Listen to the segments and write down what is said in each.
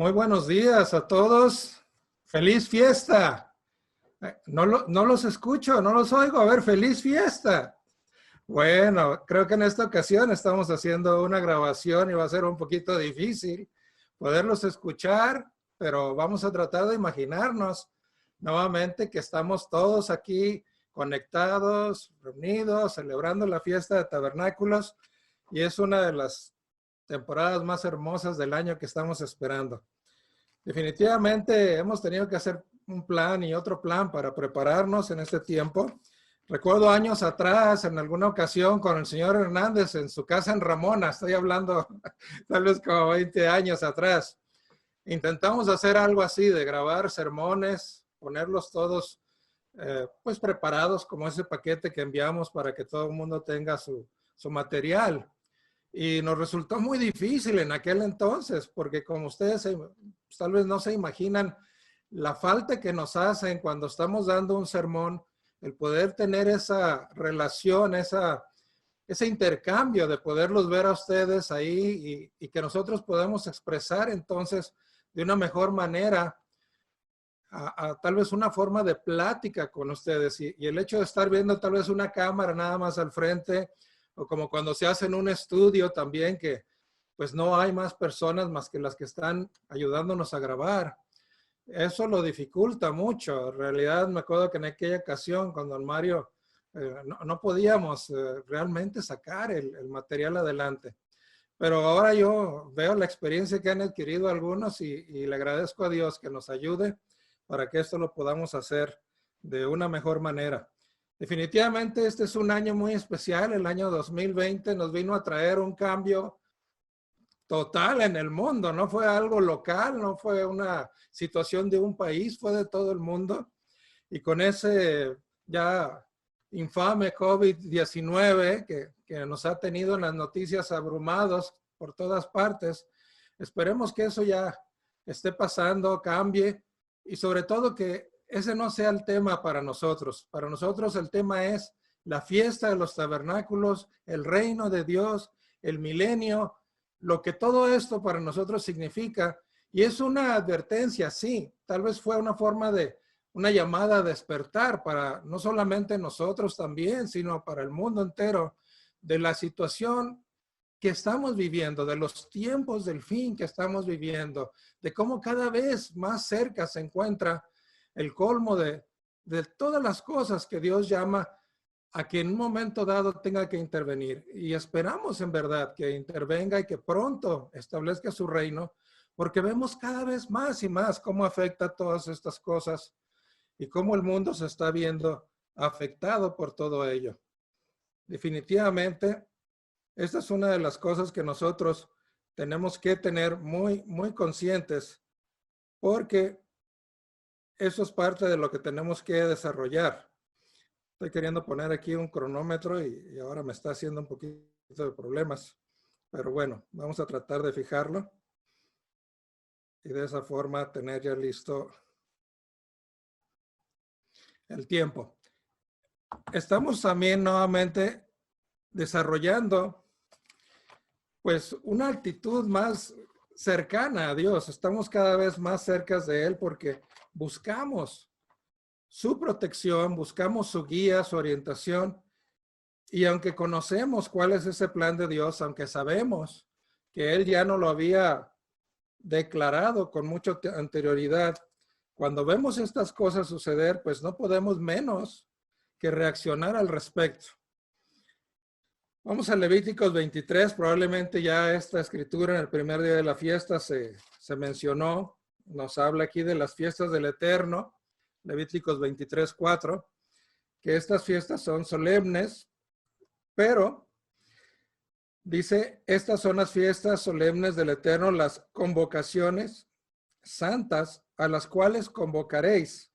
Muy buenos días a todos. ¡Feliz fiesta! No los escucho, no los oigo. A ver, ¡feliz fiesta! Bueno, creo que en esta ocasión estamos haciendo una grabación y va a ser un poquito difícil poderlos escuchar, pero vamos a tratar de imaginarnos nuevamente que estamos todos aquí conectados, reunidos, celebrando la fiesta de tabernáculos, y es una de las temporadas más hermosas del año que estamos esperando. Definitivamente hemos tenido que hacer un plan y otro plan para prepararnos en este tiempo. Recuerdo años atrás, en alguna ocasión con el señor Hernández en su casa en Ramona, estoy hablando tal vez como 20 años atrás, intentamos hacer algo así, de grabar sermones, ponerlos todos pues preparados como ese paquete que enviamos para que todo el mundo tenga su material. Y nos resultó muy difícil en aquel entonces, porque como ustedes tal vez no se imaginan la falta que nos hacen cuando estamos dando un sermón, el poder tener esa relación, ese intercambio de poderlos ver a ustedes ahí y que nosotros podamos expresar entonces de una mejor manera a tal vez una forma de plática con ustedes. Y el hecho de estar viendo tal vez una cámara nada más al frente, o como cuando se hace en un estudio también, que pues no hay más personas más que las que están ayudándonos a grabar. Eso lo dificulta mucho. En realidad me acuerdo que en aquella ocasión cuando el Mario no podíamos realmente sacar el material adelante. Pero ahora yo veo la experiencia que han adquirido algunos y le agradezco a Dios que nos ayude para que esto lo podamos hacer de una mejor manera. Definitivamente este es un año muy especial. El año 2020 nos vino a traer un cambio total en el mundo. No fue algo local, no fue una situación de un país, fue de todo el mundo. Y con ese ya infame COVID-19 que nos ha tenido en las noticias abrumados por todas partes, esperemos que eso ya esté pasando, cambie y sobre todo que ese no sea el tema para nosotros. Para nosotros el tema es la fiesta de los tabernáculos, el reino de Dios, el milenio, lo que todo esto para nosotros significa. Y es una advertencia, sí, tal vez fue una forma de una llamada a despertar para no solamente nosotros también, sino para el mundo entero, de la situación que estamos viviendo, de los tiempos del fin que estamos viviendo, de cómo cada vez más cerca se encuentra el colmo de todas las cosas que Dios llama a que en un momento dado tenga que intervenir. Y esperamos en verdad que intervenga y que pronto establezca su reino, porque vemos cada vez más y más cómo afecta todas estas cosas y cómo el mundo se está viendo afectado por todo ello. Definitivamente, esta es una de las cosas que nosotros tenemos que tener muy, muy conscientes, porque eso es parte de lo que tenemos que desarrollar. Estoy queriendo poner aquí un cronómetro y ahora me está haciendo un poquito de problemas, pero bueno, vamos a tratar de fijarlo y de esa forma tener ya listo el tiempo. Estamos también nuevamente desarrollando pues una actitud más cercana a Dios. Estamos cada vez más cerca de Él porque buscamos su protección, buscamos su guía, su orientación. Y aunque conocemos cuál es ese plan de Dios, aunque sabemos que Él ya no lo había declarado con mucha anterioridad, cuando vemos estas cosas suceder, pues no podemos menos que reaccionar al respecto. Vamos a Levíticos 23, probablemente ya esta escritura en el primer día de la fiesta se mencionó, nos habla aquí de las fiestas del Eterno, Levíticos 23, 4, que estas fiestas son solemnes, pero dice, estas son las fiestas solemnes del Eterno, las convocaciones santas a las cuales convocaréis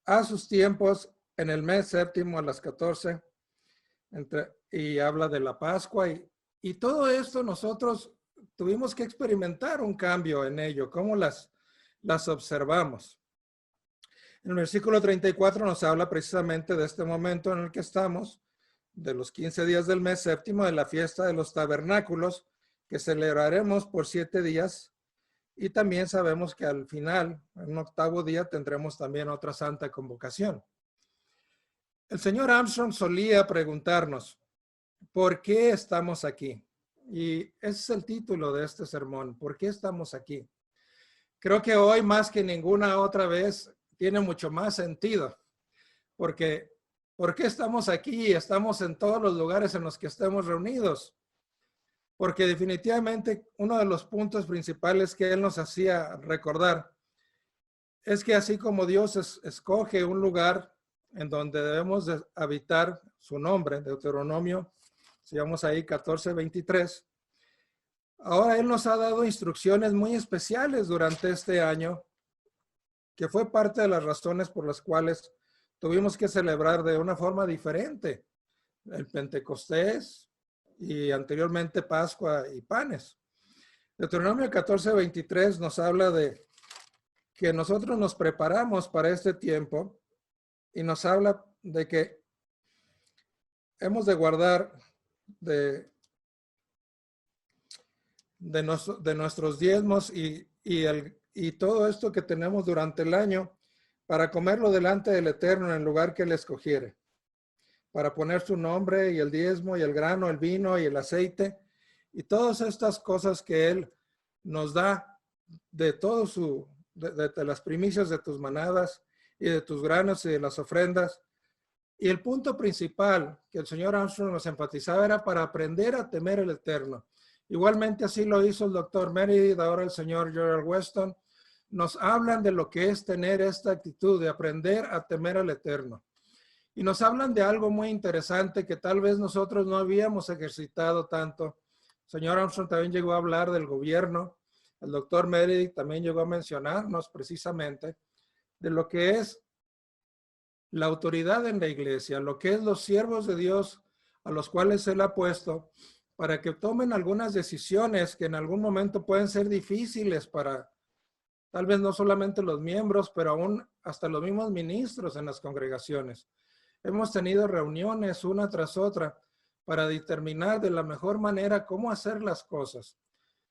a sus tiempos en el mes séptimo a las 14, y habla de la Pascua y todo esto nosotros tuvimos que experimentar un cambio en ello, cómo las observamos. En el versículo 34 nos habla precisamente de este momento en el que estamos, de los 15 días del mes séptimo de la fiesta de los tabernáculos, que celebraremos por 7 días, Y también sabemos que al final, en un octavo día, tendremos también otra santa convocación. El señor Armstrong solía preguntarnos, ¿por qué estamos aquí? Y ese es el título de este sermón, ¿por qué estamos aquí? Creo que hoy más que ninguna otra vez tiene mucho más sentido, porque ¿por qué estamos aquí y estamos en todos los lugares en los que estemos reunidos? Porque definitivamente uno de los puntos principales que él nos hacía recordar es que así como Dios escoge un lugar en donde debemos de habitar su nombre, Deuteronomio, si vamos ahí 14:23, ahora Él nos ha dado instrucciones muy especiales durante este año, que fue parte de las razones por las cuales tuvimos que celebrar de una forma diferente el Pentecostés y anteriormente Pascua y panes. Deuteronomio 14:23 nos habla de que nosotros nos preparamos para este tiempo y nos habla de que hemos de guardar de nuestros diezmos y todo esto que tenemos durante el año para comerlo delante del Eterno en el lugar que Él escogiere, para poner su nombre y el diezmo y el grano, el vino y el aceite y todas estas cosas que Él nos da de todo de las primicias de tus manadas y de tus granos y de las ofrendas. Y el punto principal que el señor Armstrong nos enfatizaba era para aprender a temer el Eterno. Igualmente así lo hizo el doctor Meredith, ahora el señor Gerald Weston. Nos hablan de lo que es tener esta actitud de aprender a temer al Eterno. Y nos hablan de algo muy interesante que tal vez nosotros no habíamos ejercitado tanto. El señor Armstrong también llegó a hablar del gobierno. El doctor Meredith también llegó a mencionarnos precisamente de lo que es la autoridad en la iglesia, lo que es los siervos de Dios a los cuales Él ha puesto para que tomen algunas decisiones que en algún momento pueden ser difíciles para tal vez no solamente los miembros, pero aún hasta los mismos ministros en las congregaciones. Hemos tenido reuniones una tras otra para determinar de la mejor manera cómo hacer las cosas.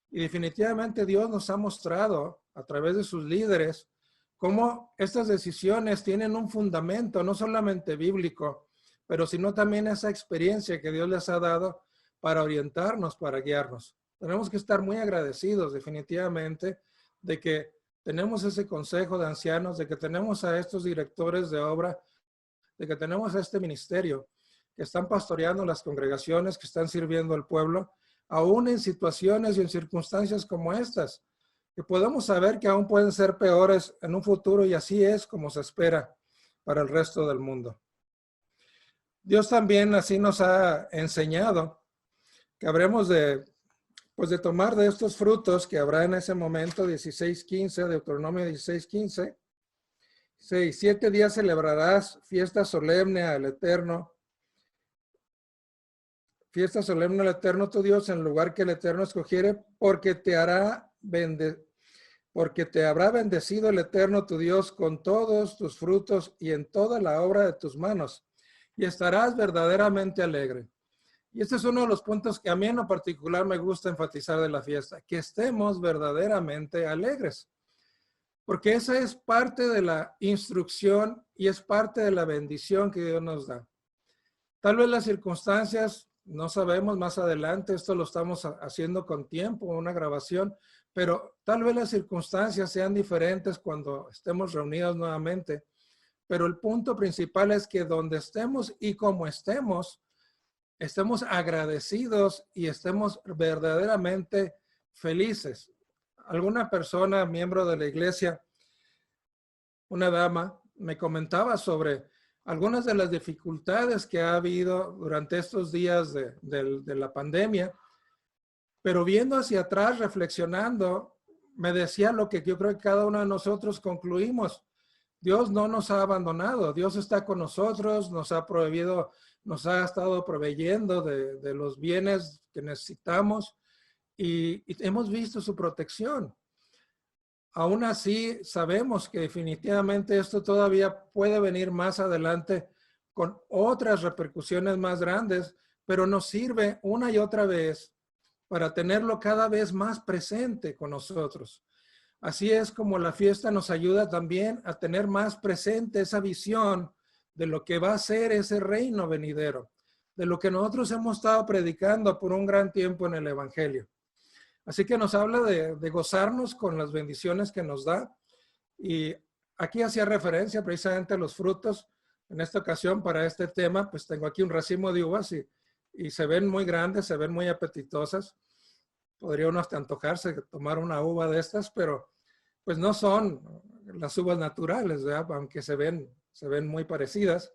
Y definitivamente Dios nos ha mostrado a través de sus líderes cómo estas decisiones tienen un fundamento, no solamente bíblico, pero sino también esa experiencia que Dios les ha dado para orientarnos, para guiarnos. Tenemos que estar muy agradecidos definitivamente de que tenemos ese consejo de ancianos, de que tenemos a estos directores de obra, de que tenemos a este ministerio que están pastoreando las congregaciones, que están sirviendo al pueblo, aún en situaciones y en circunstancias como estas, que podemos saber que aún pueden ser peores en un futuro y así es como se espera para el resto del mundo. Dios también así nos ha enseñado que habremos de tomar de estos frutos que habrá en ese momento, 16:15, Deuteronomio 16:15. 7 días celebrarás fiesta solemne al Eterno. Fiesta solemne al Eterno tu Dios en el lugar que el Eterno escogiere, porque te habrá bendecido el Eterno tu Dios con todos tus frutos y en toda la obra de tus manos, y estarás verdaderamente alegre. Y este es uno de los puntos que a mí en lo particular me gusta enfatizar de la fiesta, que estemos verdaderamente alegres, porque esa es parte de la instrucción y es parte de la bendición que Dios nos da. Tal vez las circunstancias, no sabemos más adelante, esto lo estamos haciendo con tiempo, una grabación, pero tal vez las circunstancias sean diferentes cuando estemos reunidos nuevamente. Pero el punto principal es que donde estemos y como estemos agradecidos y estemos verdaderamente felices. Alguna persona, miembro de la iglesia, una dama, me comentaba sobre algunas de las dificultades que ha habido durante estos días de la pandemia, pero viendo hacia atrás, reflexionando, me decía lo que yo creo que cada uno de nosotros concluimos. Dios no nos ha abandonado, Dios está con nosotros, nos ha estado proveyendo de los bienes que necesitamos y hemos visto su protección. Aún así, sabemos que definitivamente esto todavía puede venir más adelante con otras repercusiones más grandes, pero nos sirve una y otra vez para tenerlo cada vez más presente con nosotros. Así es como la fiesta nos ayuda también a tener más presente esa visión de lo que va a ser ese reino venidero, de lo que nosotros hemos estado predicando por un gran tiempo en el Evangelio. Así que nos habla de gozarnos con las bendiciones que nos da. Y aquí hacía referencia precisamente a los frutos. En esta ocasión, para este tema, pues tengo aquí un racimo de uvas y se ven muy grandes, se ven muy apetitosas. Podría uno hasta antojarse de tomar una uva de estas, pero pues no son las uvas naturales, ¿verdad? Aunque se ven muy parecidas.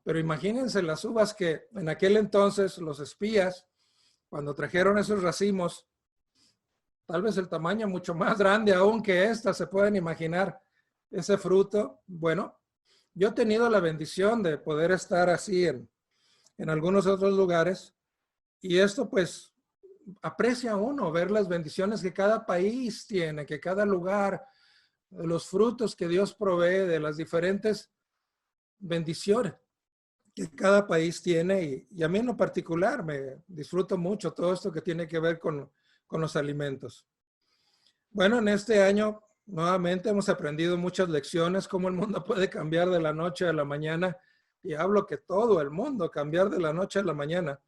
Pero imagínense las uvas que en aquel entonces los espías, cuando trajeron esos racimos, tal vez el tamaño mucho más grande aún que esta, se pueden imaginar ese fruto. Bueno, yo he tenido la bendición de poder estar así en algunos otros lugares y esto pues aprecia uno ver las bendiciones que cada país tiene, que cada lugar, los frutos que Dios provee, de las diferentes bendiciones que cada país tiene y a mí en lo particular me disfruto mucho todo esto que tiene que ver con los alimentos. Bueno, en este año nuevamente hemos aprendido muchas lecciones, cómo el mundo puede cambiar de la noche a la mañana, y hablo que todo el mundo cambiar de la noche a la mañana,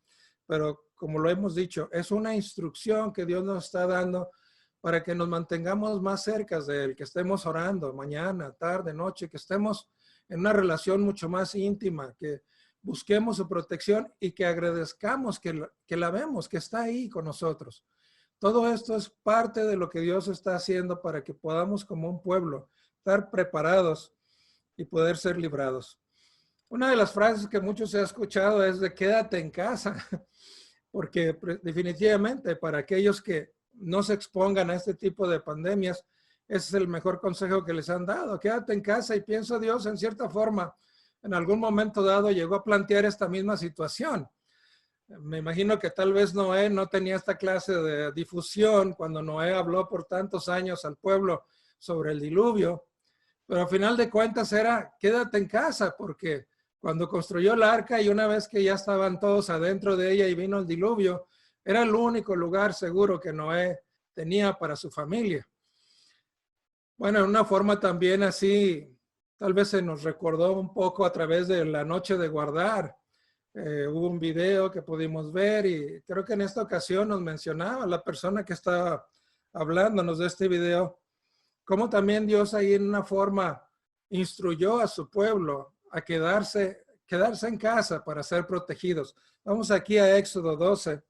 pero como lo hemos dicho, es una instrucción que Dios nos está dando para que nos mantengamos más cerca de Él, que estemos orando mañana, tarde, noche, que estemos en una relación mucho más íntima, que busquemos su protección y que agradezcamos que la vemos, que está ahí con nosotros. Todo esto es parte de lo que Dios está haciendo para que podamos como un pueblo estar preparados y poder ser librados. Una de las frases que muchos se ha escuchado es de quédate en casa, porque definitivamente para aquellos que no se expongan a este tipo de pandemias, ese es el mejor consejo que les han dado. Quédate en casa, y pienso Dios en cierta forma, en algún momento dado llegó a plantear esta misma situación. Me imagino que tal vez Noé no tenía esta clase de difusión cuando Noé habló por tantos años al pueblo sobre el diluvio, pero al final de cuentas era quédate en casa, porque cuando construyó el arca y una vez que ya estaban todos adentro de ella y vino el diluvio, era el único lugar seguro que Noé tenía para su familia. Bueno, en una forma también así, tal vez se nos recordó un poco a través de la noche de guardar. Hubo un video que pudimos ver y creo que en esta ocasión nos mencionaba la persona que estaba hablándonos de este video, cómo también Dios ahí en una forma instruyó a su pueblo a quedarse en casa para ser protegidos. Vamos aquí a Éxodo 12.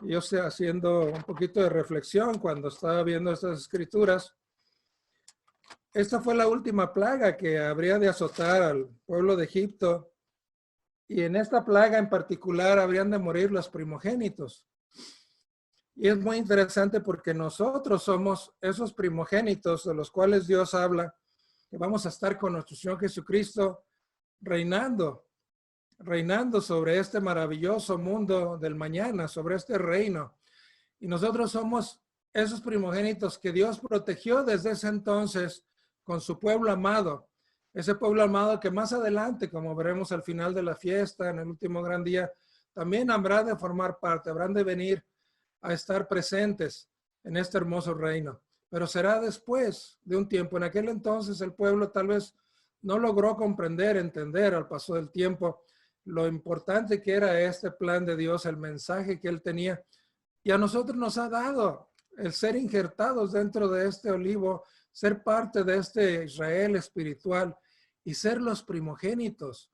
Yo estoy haciendo un poquito de reflexión cuando estaba viendo estas escrituras. Esta fue la última plaga que habría de azotar al pueblo de Egipto. Y en esta plaga en particular habrían de morir los primogénitos. Y es muy interesante porque nosotros somos esos primogénitos de los cuales Dios habla, que vamos a estar con nuestro Señor Jesucristo reinando sobre este maravilloso mundo del mañana, sobre este reino. Y nosotros somos esos primogénitos que Dios protegió desde ese entonces con su pueblo amado. Ese pueblo amado que más adelante, como veremos al final de la fiesta, en el último gran día, también habrá de formar parte, habrán de venir a estar presentes en este hermoso reino. Pero será después de un tiempo. En aquel entonces el pueblo tal vez no logró comprender, entender al paso del tiempo lo importante que era este plan de Dios, el mensaje que Él tenía. Y a nosotros nos ha dado el ser injertados dentro de este olivo, ser parte de este Israel espiritual y ser los primogénitos.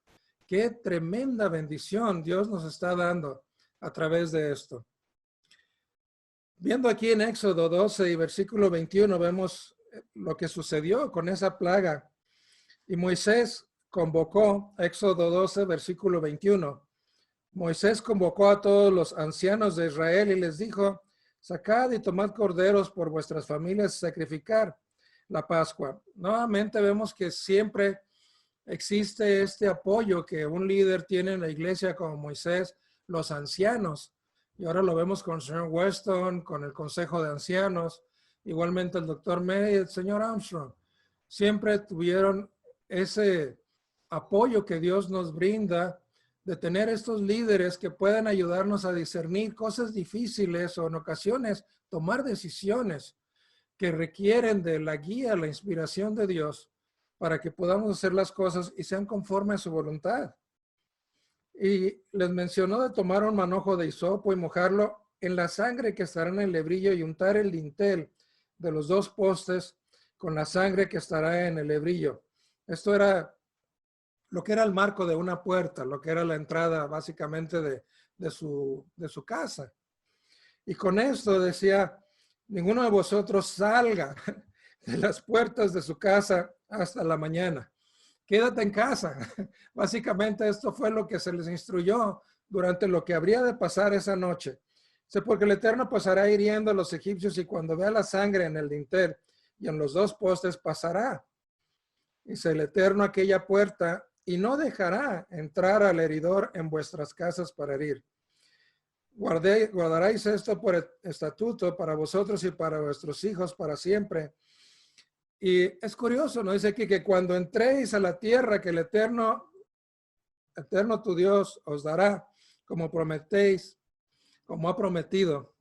Qué tremenda bendición Dios nos está dando a través de esto. Viendo aquí en Éxodo 12 y versículo 21, vemos lo que sucedió con esa plaga. Y Moisés convocó, Éxodo 12, versículo 21, Moisés convocó a todos los ancianos de Israel y les dijo, sacad y tomad corderos por vuestras familias y sacrificar la Pascua. Nuevamente vemos que siempre existe este apoyo que un líder tiene en la iglesia como Moisés, los ancianos. Y ahora lo vemos con el señor Weston, con el Consejo de Ancianos, igualmente el doctor May y el señor Armstrong. Siempre tuvieron ese apoyo que Dios nos brinda de tener estos líderes que puedan ayudarnos a discernir cosas difíciles o en ocasiones tomar decisiones que requieren de la guía, la inspiración de Dios para que podamos hacer las cosas y sean conforme a su voluntad. Y les mencionó de tomar un manojo de hisopo y mojarlo en la sangre que estará en el lebrillo y untar el dintel de los 2 postes con la sangre que estará en el lebrillo. Esto era lo que era el marco de una puerta, lo que era la entrada básicamente de su casa. Y con esto decía, ninguno de vosotros salga de las puertas de su casa hasta la mañana. Quédate en casa. Básicamente esto fue lo que se les instruyó durante lo que habría de pasar esa noche. Porque el Eterno pasará hiriendo a los egipcios y cuando vea la sangre en el dintel y en los 2 postes pasará. Dice el Eterno aquella puerta y no dejará entrar al heridor en vuestras casas para herir. Guardaréis esto por estatuto para vosotros y para vuestros hijos para siempre. Y es curioso, ¿no? Dice aquí que cuando entréis a la tierra que el Eterno tu Dios os dará, como prometéis, como ha prometido.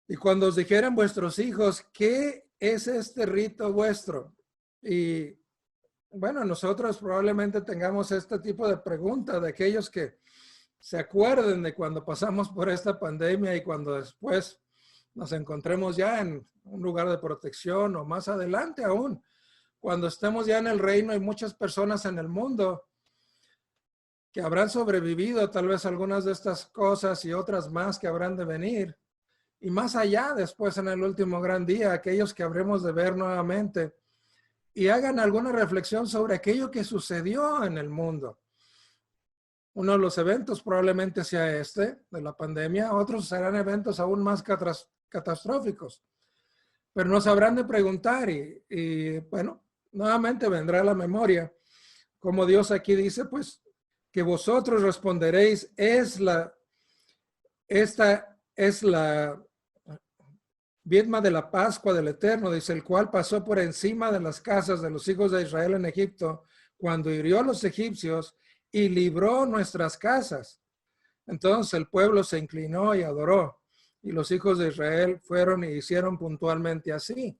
Y cuando os dijeren vuestros hijos, ¿qué es este rito vuestro? Y bueno, nosotros probablemente tengamos este tipo de pregunta de aquellos que se acuerden de cuando pasamos por esta pandemia y cuando después nos encontremos ya en un lugar de protección o más adelante aún, cuando estemos ya en el reino, hay muchas personas en el mundo que habrán sobrevivido tal vez algunas de estas cosas y otras más que habrán de venir. Y más allá, después en el último gran día, aquellos que habremos de ver nuevamente y hagan alguna reflexión sobre aquello que sucedió en el mundo. Uno de los eventos probablemente sea este, de la pandemia, otros serán eventos aún más catastróficos. Pero nos habrán de preguntar y bueno, nuevamente vendrá a la memoria, como Dios aquí dice, pues, que vosotros responderéis, esta es la Viedma de la Pascua del Eterno, dice, el cual pasó por encima de las casas de los hijos de Israel en Egipto, cuando hirió a los egipcios y libró nuestras casas. Entonces el pueblo se inclinó y adoró, y los hijos de Israel fueron y hicieron puntualmente así.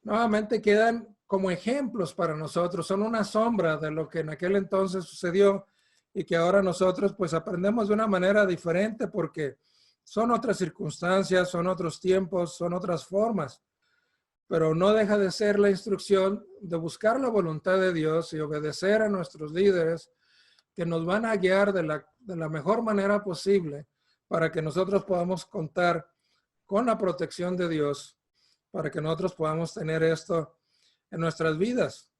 Nuevamente quedan como ejemplos para nosotros, son una sombra de lo que en aquel entonces sucedió y que ahora nosotros pues aprendemos de una manera diferente porque son otras circunstancias, son otros tiempos, son otras formas, pero no deja de ser la instrucción de buscar la voluntad de Dios y obedecer a nuestros líderes que nos van a guiar de la mejor manera posible para que nosotros podamos contar con la protección de Dios, para que nosotros podamos tener esto en nuestras vidas.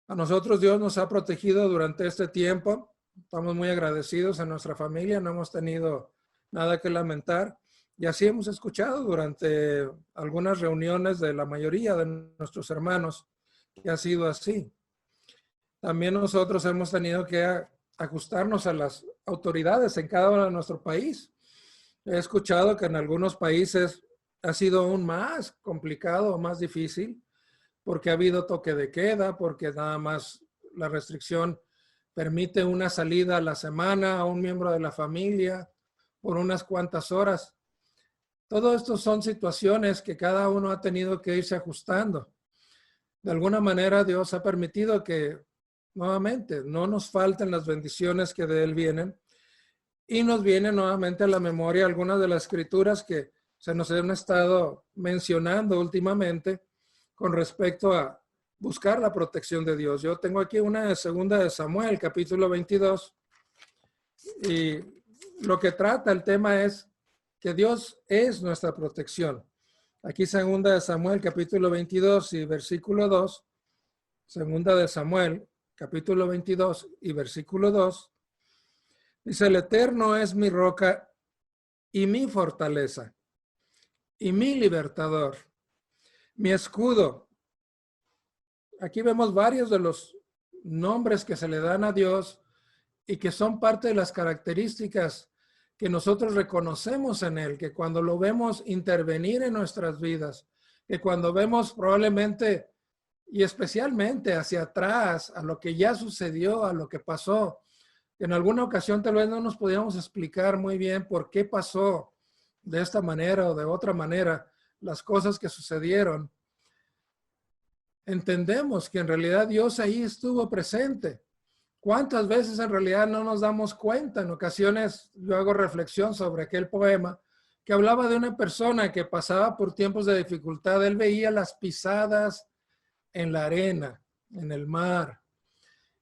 A nosotros Dios nos ha protegido durante este tiempo. Estamos muy agradecidos en nuestra familia, no hemos tenido nada que lamentar. Y así hemos escuchado durante algunas reuniones de la mayoría de nuestros hermanos que ha sido así. También nosotros hemos tenido que ajustarnos a las autoridades en cada uno de nuestro país. He escuchado que en algunos países ha sido aún más complicado o más difícil porque ha habido toque de queda, porque nada más la restricción permite una salida a la semana a un miembro de la familia por unas cuantas horas. Todo esto son situaciones que cada uno ha tenido que irse ajustando. De alguna manera Dios ha permitido que nuevamente no nos falten las bendiciones que de Él vienen y nos vienen nuevamente a la memoria algunas de las escrituras que se nos han estado mencionando últimamente con respecto a buscar la protección de Dios. Yo tengo aquí una de segunda de Samuel, capítulo 22, y lo que trata el tema es que Dios es nuestra protección. Aquí segunda de Samuel, capítulo 22 y versículo 2, segunda de Samuel, capítulo 22 y versículo 2, dice, el Eterno es mi roca y mi fortaleza y mi libertador, mi escudo. Aquí vemos varios de los nombres que se le dan a Dios y que son parte de las características que nosotros reconocemos en Él, que cuando lo vemos intervenir en nuestras vidas, que cuando vemos probablemente y especialmente hacia atrás a lo que ya sucedió, a lo que pasó, en alguna ocasión tal vez no nos podíamos explicar muy bien por qué pasó de esta manera o de otra manera, las cosas que sucedieron, entendemos que en realidad Dios ahí estuvo presente. ¿Cuántas veces en realidad no nos damos cuenta? En ocasiones yo hago reflexión sobre aquel poema que hablaba de una persona que pasaba por tiempos de dificultad. Él veía las pisadas en la arena, en el mar.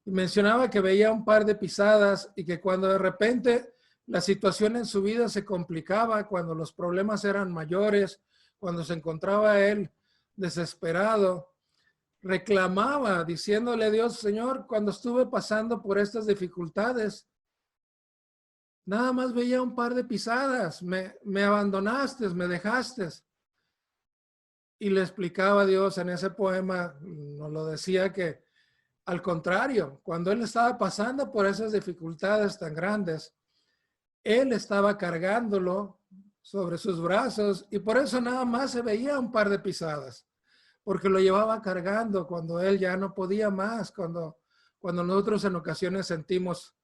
Y mencionaba que veía un par de pisadas y que cuando de repente la situación en su vida se complicaba, cuando los problemas eran mayores, cuando se encontraba él desesperado, reclamaba diciéndole a Dios, Señor, cuando estuve pasando por estas dificultades, nada más veía un par de pisadas, me abandonaste, me dejaste. Y le explicaba a Dios en ese poema, nos lo decía que al contrario, cuando él estaba pasando por esas dificultades tan grandes, él estaba cargándolo sobre sus brazos y por eso nada más se veía un par de pisadas, porque lo llevaba cargando cuando él ya no podía más, cuando nosotros en ocasiones sentimos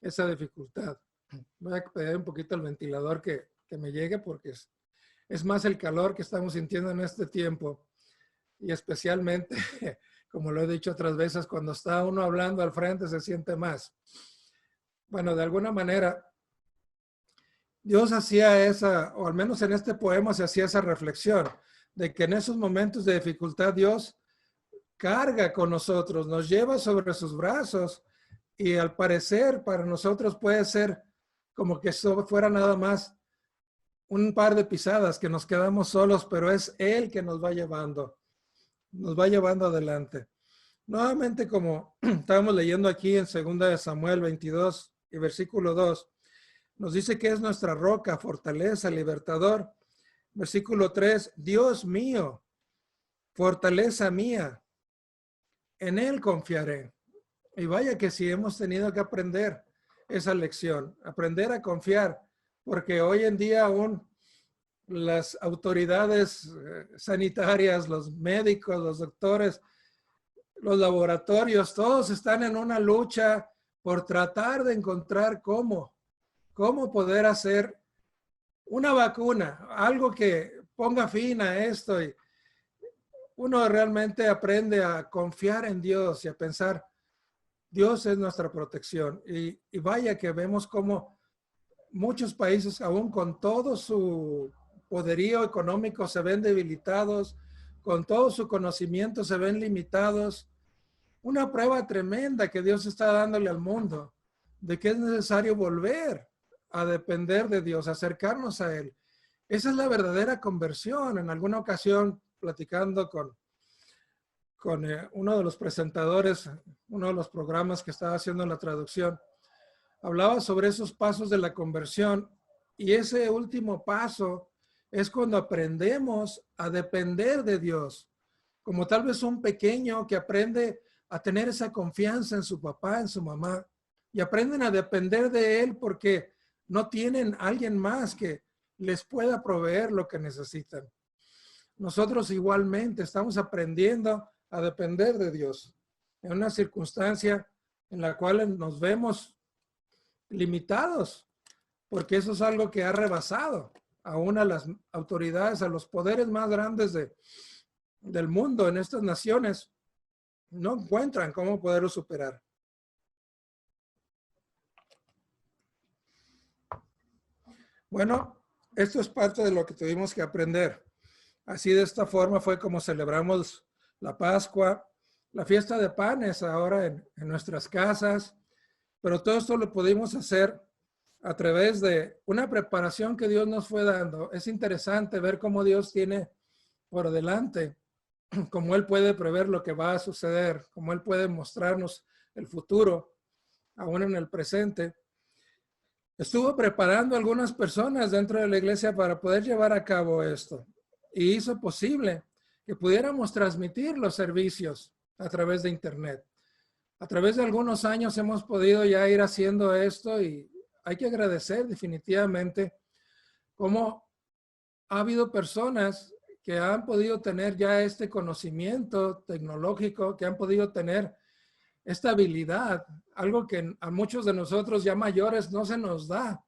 esa dificultad. Voy a pedir un poquito el ventilador que me llegue porque es más el calor que estamos sintiendo en este tiempo y especialmente, como lo he dicho otras veces, cuando está uno hablando al frente se siente más. Bueno, de alguna manera, Dios hacía esa, o al menos en este poema se hacía esa reflexión, de que en esos momentos de dificultad Dios carga con nosotros, nos lleva sobre sus brazos y al parecer para nosotros puede ser como que eso fuera nada más un par de pisadas que nos quedamos solos, pero es Él que nos va llevando adelante. Nuevamente, como estábamos leyendo aquí en 2 Samuel 22 y versículo 2, nos dice que es nuestra roca, fortaleza, libertador. Versículo 3, Dios mío, fortaleza mía, en Él confiaré. Y vaya que sí hemos tenido que aprender esa lección, aprender a confiar, porque hoy en día aún las autoridades sanitarias, los médicos, los doctores, los laboratorios, todos están en una lucha por tratar de encontrar cómo poder hacer una vacuna, algo que ponga fin a esto. Y uno realmente aprende a confiar en Dios y a pensar, Dios es nuestra protección. Y vaya que vemos cómo muchos países, aún con todo su poderío económico, se ven debilitados, con todo su conocimiento se ven limitados. Una prueba tremenda que Dios está dándole al mundo de que es necesario volver a depender de Dios, acercarnos a Él. Esa es la verdadera conversión. En alguna ocasión, platicando con uno de los presentadores, uno de los programas que estaba haciendo la traducción, hablaba sobre esos pasos de la conversión y ese último paso es cuando aprendemos a depender de Dios, como tal vez un pequeño que aprende a tener esa confianza en su papá, en su mamá, y aprenden a depender de él porque no tienen alguien más que les pueda proveer lo que necesitan. Nosotros igualmente estamos aprendiendo a depender de Dios en una circunstancia en la cual nos vemos limitados, porque eso es algo que ha rebasado aún a las autoridades, a los poderes más grandes del mundo en estas naciones. No encuentran cómo poderlo superar. Bueno, esto es parte de lo que tuvimos que aprender. Así de esta forma fue como celebramos la Pascua, la fiesta de panes ahora en nuestras casas, pero todo esto lo pudimos hacer a través de una preparación que Dios nos fue dando. Es interesante ver cómo Dios tiene por delante, cómo Él puede prever lo que va a suceder, cómo Él puede mostrarnos el futuro, aún en el presente. Estuvo preparando a algunas personas dentro de la iglesia para poder llevar a cabo esto y hizo posible que pudiéramos transmitir los servicios a través de internet. A través de algunos años hemos podido ya ir haciendo esto y hay que agradecer definitivamente cómo ha habido personas que han podido tener ya este conocimiento tecnológico, que han podido tener esta habilidad, algo que a muchos de nosotros ya mayores no se nos da,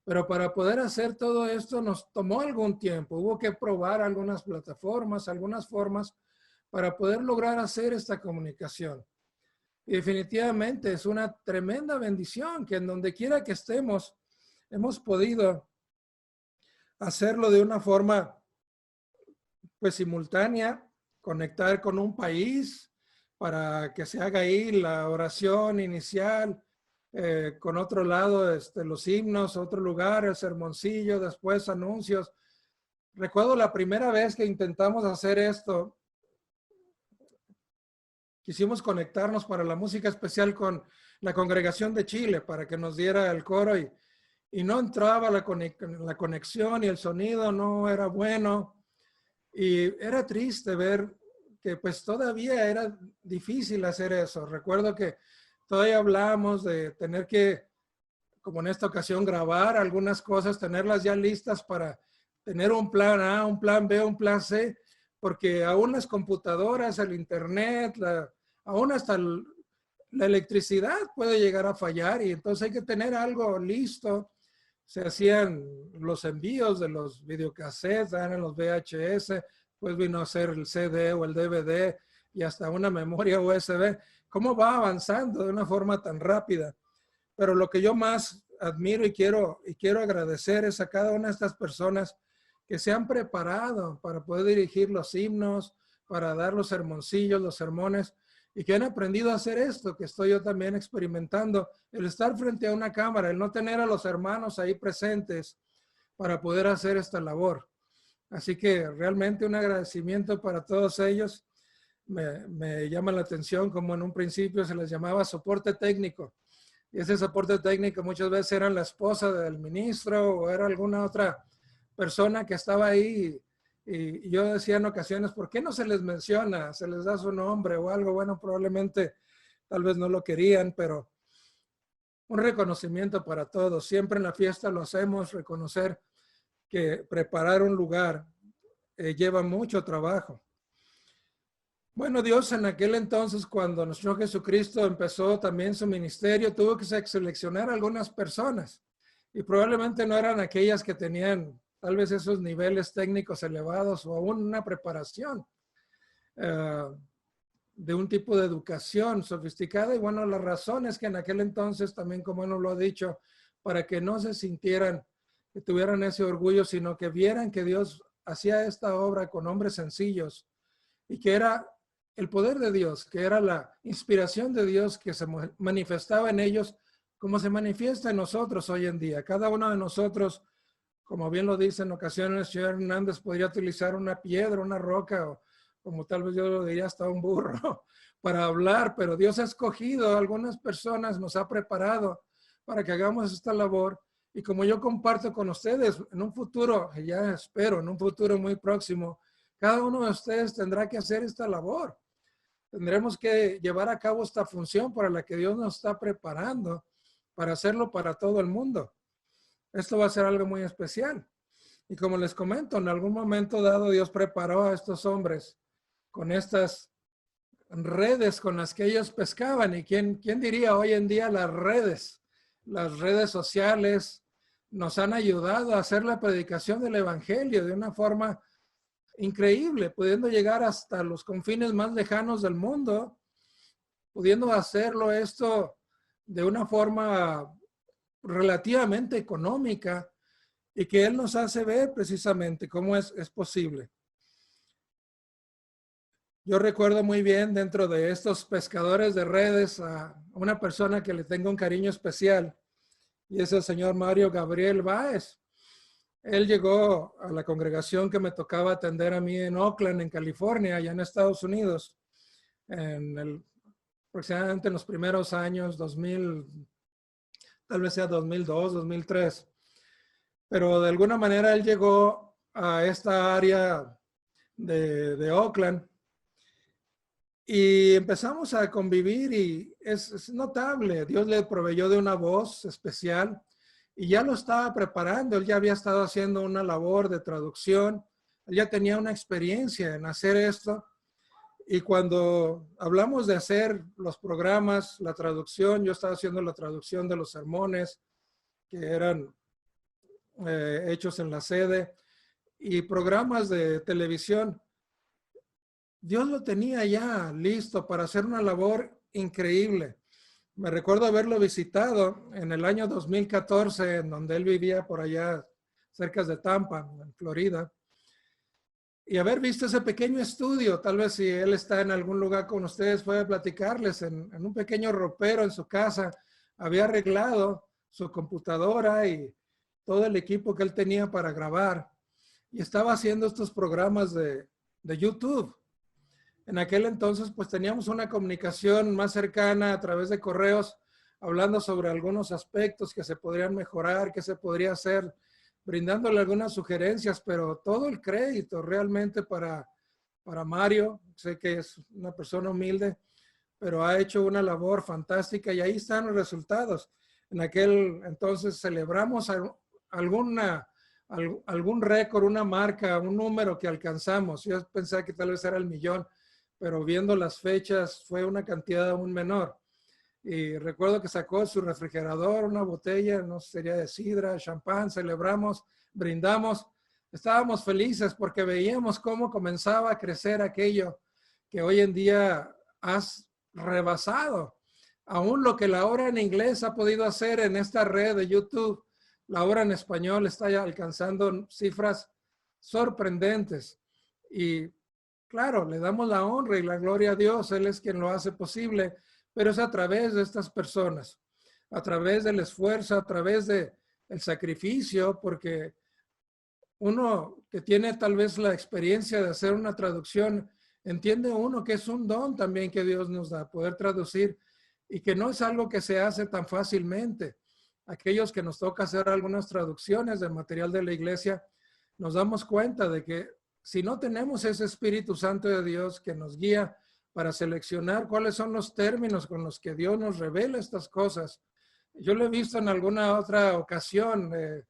Pero para poder hacer todo esto nos tomó algún tiempo. Hubo que probar algunas plataformas, algunas formas para poder lograr hacer esta comunicación. Y definitivamente es una tremenda bendición que en donde quiera que estemos, hemos podido hacerlo de una forma pues simultánea, conectar con un país para que se haga ahí la oración inicial, con otro lado los himnos, otro lugar, el sermoncillo, después anuncios. Recuerdo la primera vez que intentamos hacer esto, quisimos conectarnos para la música especial con la congregación de Chile para que nos diera el coro y no entraba la conexión y el sonido no era bueno. Y era triste ver que pues todavía era difícil hacer eso. Recuerdo que todavía hablamos de tener que, como en esta ocasión, grabar algunas cosas, tenerlas ya listas para tener un plan A, un plan B, un plan C, porque aún las computadoras, el internet, aún hasta la electricidad puede llegar a fallar y entonces hay que tener algo listo. Se hacían los envíos de los videocassettes, eran los VHS, pues vino a ser el CD o el DVD y hasta una memoria USB. ¿Cómo va avanzando de una forma tan rápida? Pero lo que yo más admiro y quiero agradecer es a cada una de estas personas que se han preparado para poder dirigir los himnos, para dar los sermoncillos, los sermones, y que han aprendido a hacer esto, que estoy yo también experimentando, el estar frente a una cámara, el no tener a los hermanos ahí presentes para poder hacer esta labor. Así que realmente un agradecimiento para todos ellos. Me llama la atención como en un principio se les llamaba soporte técnico. Y ese soporte técnico muchas veces era la esposa del ministro o era alguna otra persona que estaba ahí. Y yo decía en ocasiones, ¿por qué no se les menciona? Se les da su nombre o algo. Bueno, probablemente tal vez no lo querían, pero un reconocimiento para todos. Siempre en la fiesta lo hacemos, reconocer que preparar un lugar lleva mucho trabajo. Bueno, Dios en aquel entonces, cuando nuestro Jesucristo empezó también su ministerio, tuvo que seleccionar algunas personas y probablemente no eran aquellas que tenían tal vez esos niveles técnicos elevados o aún una preparación de un tipo de educación sofisticada. Y bueno, la razón es que en aquel entonces también, como él nos lo ha dicho, para que no se sintieran, que tuvieran ese orgullo, sino que vieran que Dios hacía esta obra con hombres sencillos y que era el poder de Dios, que era la inspiración de Dios que se manifestaba en ellos como se manifiesta en nosotros hoy en día. Cada uno de nosotros, como bien lo dice en ocasiones el señor Hernández, podría utilizar una piedra, una roca, o como tal vez yo lo diría hasta un burro, para hablar, pero Dios ha escogido a algunas personas, nos ha preparado para que hagamos esta labor. Y como yo comparto con ustedes, en un futuro, ya espero, en un futuro muy próximo, cada uno de ustedes tendrá que hacer esta labor. Tendremos que llevar a cabo esta función para la que Dios nos está preparando, para hacerlo para todo el mundo. Esto va a ser algo muy especial. Y como les comento, en algún momento dado Dios preparó a estos hombres con estas redes con las que ellos pescaban. ¿Y quién diría hoy en día las redes sociales nos han ayudado a hacer la predicación del evangelio de una forma increíble, pudiendo llegar hasta los confines más lejanos del mundo, pudiendo hacerlo esto de una forma relativamente económica y que Él nos hace ver precisamente cómo es posible. Yo recuerdo muy bien dentro de estos pescadores de redes a una persona que le tengo un cariño especial y es el señor Mario Gabriel Báez. Él llegó a la congregación que me tocaba atender a mí en Oakland, en California, allá en Estados Unidos, aproximadamente en los primeros años, 2000, tal vez sea 2002, 2003. Pero de alguna manera él llegó a esta área de Oakland y empezamos a convivir y es notable. Dios le proveyó de una voz especial. Y ya lo estaba preparando, él ya había estado haciendo una labor de traducción, él ya tenía una experiencia en hacer esto. Y cuando hablamos de hacer los programas, la traducción, yo estaba haciendo la traducción de los sermones, que eran hechos en la sede y programas de televisión. Dios lo tenía ya listo para hacer una labor increíble. Me recuerdo haberlo visitado en el año 2014, en donde él vivía por allá cerca de Tampa, en Florida, y haber visto ese pequeño estudio. Tal vez si él está en algún lugar con ustedes, puede platicarles. En un pequeño ropero en su casa, había arreglado su computadora y todo el equipo que él tenía para grabar, y estaba haciendo estos programas de YouTube. En aquel entonces, pues teníamos una comunicación más cercana a través de correos, hablando sobre algunos aspectos que se podrían mejorar, que se podría hacer, brindándole algunas sugerencias, pero todo el crédito realmente para Mario. Sé que es una persona humilde, pero ha hecho una labor fantástica y ahí están los resultados. En aquel entonces celebramos algún récord, una marca, un número que alcanzamos. Yo pensé que tal vez era el 1,000,000, pero viendo las fechas fue una cantidad aún menor. Y recuerdo que sacó su refrigerador, una botella, no sé, sería de sidra, champán, celebramos, brindamos. Estábamos felices porque veíamos cómo comenzaba a crecer aquello que hoy en día has rebasado. Aún lo que la hora en inglés ha podido hacer en esta red de YouTube, la hora en español está ya alcanzando cifras sorprendentes. Y claro, le damos la honra y la gloria a Dios. Él es quien lo hace posible, pero es a través de estas personas, a través del esfuerzo, a través del sacrificio, porque uno que tiene tal vez la experiencia de hacer una traducción, entiende uno que es un don también que Dios nos da, poder traducir, y que no es algo que se hace tan fácilmente. Aquellos que nos toca hacer algunas traducciones del material de la iglesia, nos damos cuenta de que si no tenemos ese Espíritu Santo de Dios que nos guía para seleccionar cuáles son los términos con los que Dios nos revela estas cosas. Yo lo he visto en alguna otra ocasión de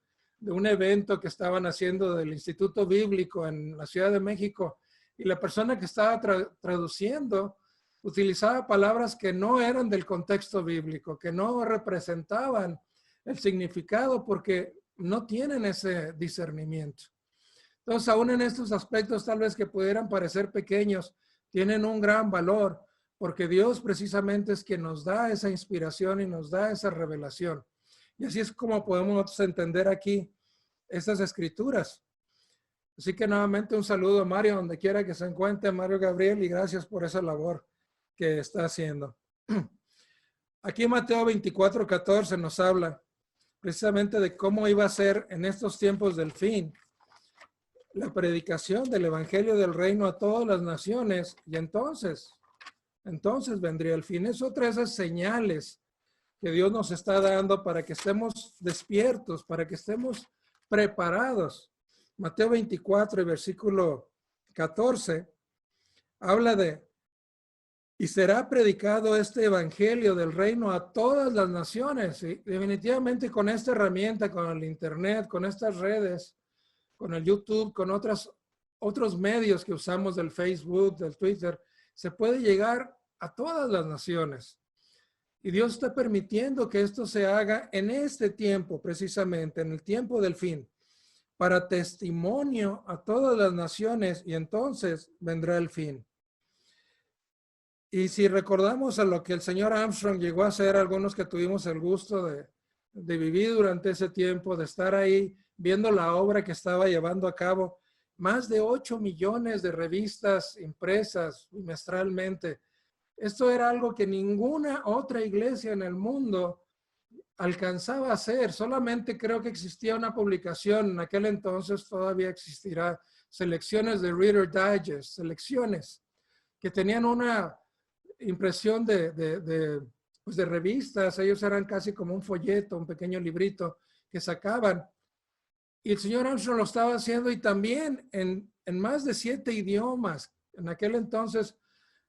un evento que estaban haciendo del Instituto Bíblico en la Ciudad de México, y la persona que estaba traduciendo utilizaba palabras que no eran del contexto bíblico, que no representaban el significado porque no tienen ese discernimiento. Entonces, aún en estos aspectos tal vez que pudieran parecer pequeños, tienen un gran valor, porque Dios precisamente es quien nos da esa inspiración y nos da esa revelación. Y así es como podemos entender aquí estas escrituras. Así que nuevamente un saludo a Mario, donde quiera que se encuentre, Mario Gabriel, y gracias por esa labor que está haciendo. Aquí Mateo 24:14 nos habla precisamente de cómo iba a ser en estos tiempos del fin la predicación del evangelio del reino a todas las naciones, y entonces vendría el fin. Es otra de esas señales que Dios nos está dando para que estemos despiertos, para que estemos preparados. Mateo 24, versículo 14, habla de: y será predicado este evangelio del reino a todas las naciones. Y definitivamente con esta herramienta, con el internet, con estas redes, con el YouTube, con otros medios que usamos del Facebook, del Twitter, se puede llegar a todas las naciones. Y Dios está permitiendo que esto se haga en este tiempo, precisamente, en el tiempo del fin, para testimonio a todas las naciones, y entonces vendrá el fin. Y si recordamos a lo que el señor Armstrong llegó a hacer, algunos que tuvimos el gusto de vivir durante ese tiempo, de estar ahí viendo la obra que estaba llevando a cabo, más de 8 millones de revistas impresas trimestralmente. Esto era algo que ninguna otra iglesia en el mundo alcanzaba a hacer. Solamente creo que existía una publicación, en aquel entonces todavía existirá, selecciones de Reader Digest, selecciones que tenían una impresión de revistas. Ellos eran casi como un folleto, un pequeño librito que sacaban. Y el señor Armstrong lo estaba haciendo, y también en más de 7 idiomas. En aquel entonces,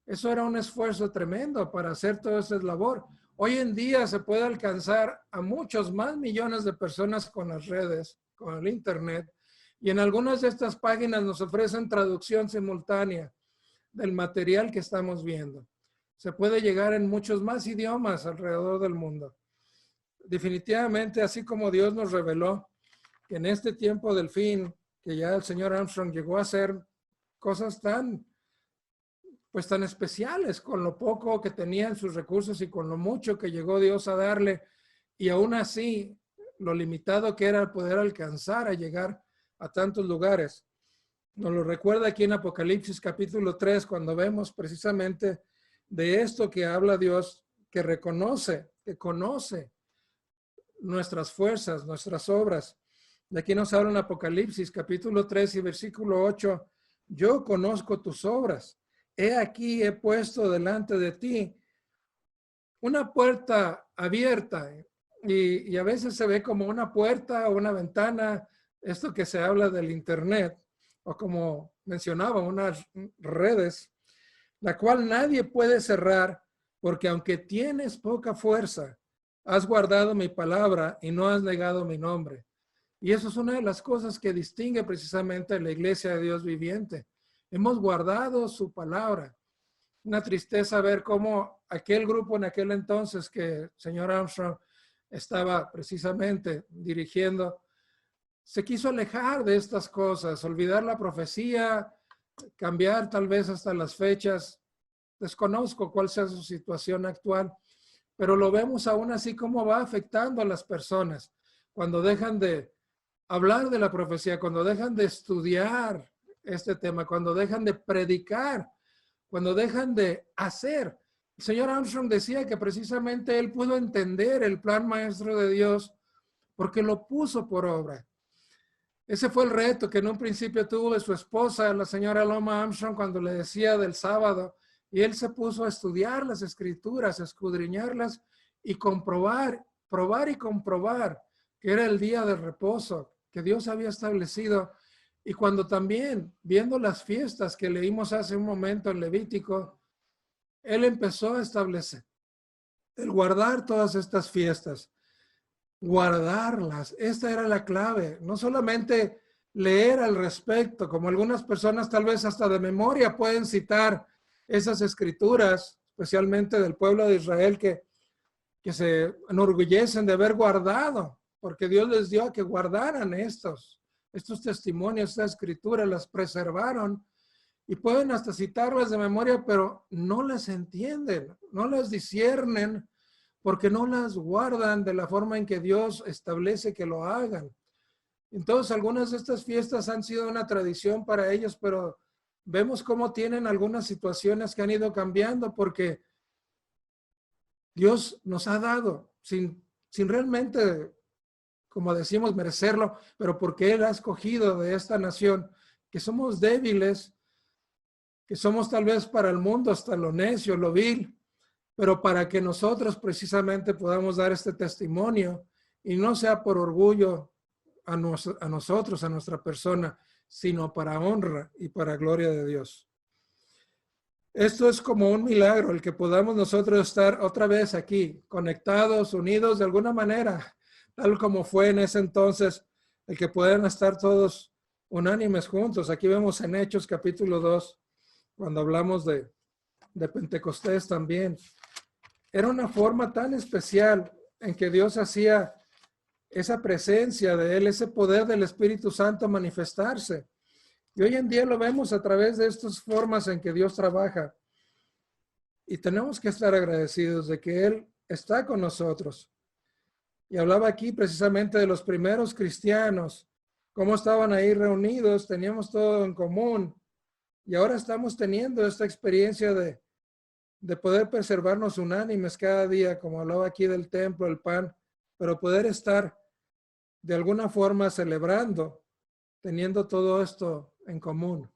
eso era un esfuerzo tremendo para hacer toda esa labor. Hoy en día se puede alcanzar a muchos más millones de personas con las redes, con el internet, y en algunas de estas páginas nos ofrecen traducción simultánea del material que estamos viendo. Se puede llegar en muchos más idiomas alrededor del mundo. Definitivamente, así como Dios nos reveló que en este tiempo del fin, que ya el señor Armstrong llegó a hacer cosas tan especiales con lo poco que tenía en sus recursos y con lo mucho que llegó Dios a darle, y aún así lo limitado que era poder alcanzar a llegar a tantos lugares. Nos lo recuerda aquí en Apocalipsis capítulo 3, cuando vemos precisamente de esto que habla Dios, que reconoce, que conoce nuestras fuerzas, nuestras obras. De aquí nos habla en Apocalipsis capítulo 3 y versículo 8, yo conozco tus obras. He aquí, he puesto delante de ti una puerta abierta, y a veces se ve como una puerta o una ventana, esto que se habla del internet, o como mencionaba, unas redes, la cual nadie puede cerrar, porque aunque tienes poca fuerza, has guardado mi palabra y no has negado mi nombre. Y eso es una de las cosas que distingue precisamente a la iglesia de Dios viviente. Hemos guardado su palabra. Una tristeza ver cómo aquel grupo en aquel entonces que el señor Armstrong estaba precisamente dirigiendo, se quiso alejar de estas cosas, olvidar la profecía, cambiar tal vez hasta las fechas. Desconozco cuál sea su situación actual, pero lo vemos aún así cómo va afectando a las personas cuando dejan de hablar de la profecía, cuando dejan de estudiar este tema, cuando dejan de predicar, cuando dejan de hacer. El señor Armstrong decía que precisamente él pudo entender el plan maestro de Dios porque lo puso por obra. Ese fue el reto que en un principio tuvo de su esposa, la señora Loma Armstrong, cuando le decía del sábado, y él se puso a estudiar las escrituras, a escudriñarlas y comprobar, probar y comprobar que era el día de reposo que Dios había establecido. Y cuando también, viendo las fiestas que leímos hace un momento en Levítico, él empezó a establecer el guardar todas estas fiestas, guardarlas. Esta era la clave, no solamente leer al respecto, como algunas personas tal vez hasta de memoria pueden citar esas escrituras, especialmente del pueblo de Israel, que se enorgullecen de haber guardado, porque Dios les dio a que guardaran estos testimonios, estas escrituras, las preservaron y pueden hasta citarlas de memoria, pero no las entienden, no las disciernen, porque no las guardan de la forma en que Dios establece que lo hagan. Entonces, algunas de estas fiestas han sido una tradición para ellos, pero vemos cómo tienen algunas situaciones que han ido cambiando, porque Dios nos ha dado, sin realmente, como decimos, merecerlo, pero porque Él ha escogido de esta nación, que somos débiles, que somos tal vez para el mundo hasta lo necio, lo vil, pero para que nosotros precisamente podamos dar este testimonio y no sea por orgullo a nosotros, a nuestra persona, sino para honra y para gloria de Dios. Esto es como un milagro, el que podamos nosotros estar otra vez aquí, conectados, unidos de alguna manera, tal como fue en ese entonces, el que puedan estar todos unánimes juntos. Aquí vemos en Hechos capítulo 2, cuando hablamos de Pentecostés también. Era una forma tan especial en que Dios hacía esa presencia de Él, ese poder del Espíritu Santo manifestarse. Y hoy en día lo vemos a través de estas formas en que Dios trabaja. Y tenemos que estar agradecidos de que Él está con nosotros. Y hablaba aquí precisamente de los primeros cristianos, cómo estaban ahí reunidos, teníamos todo en común. Y ahora estamos teniendo esta experiencia de poder preservarnos unánimes cada día, como hablaba aquí del templo, el pan, pero poder estar de alguna forma celebrando, teniendo todo esto en común.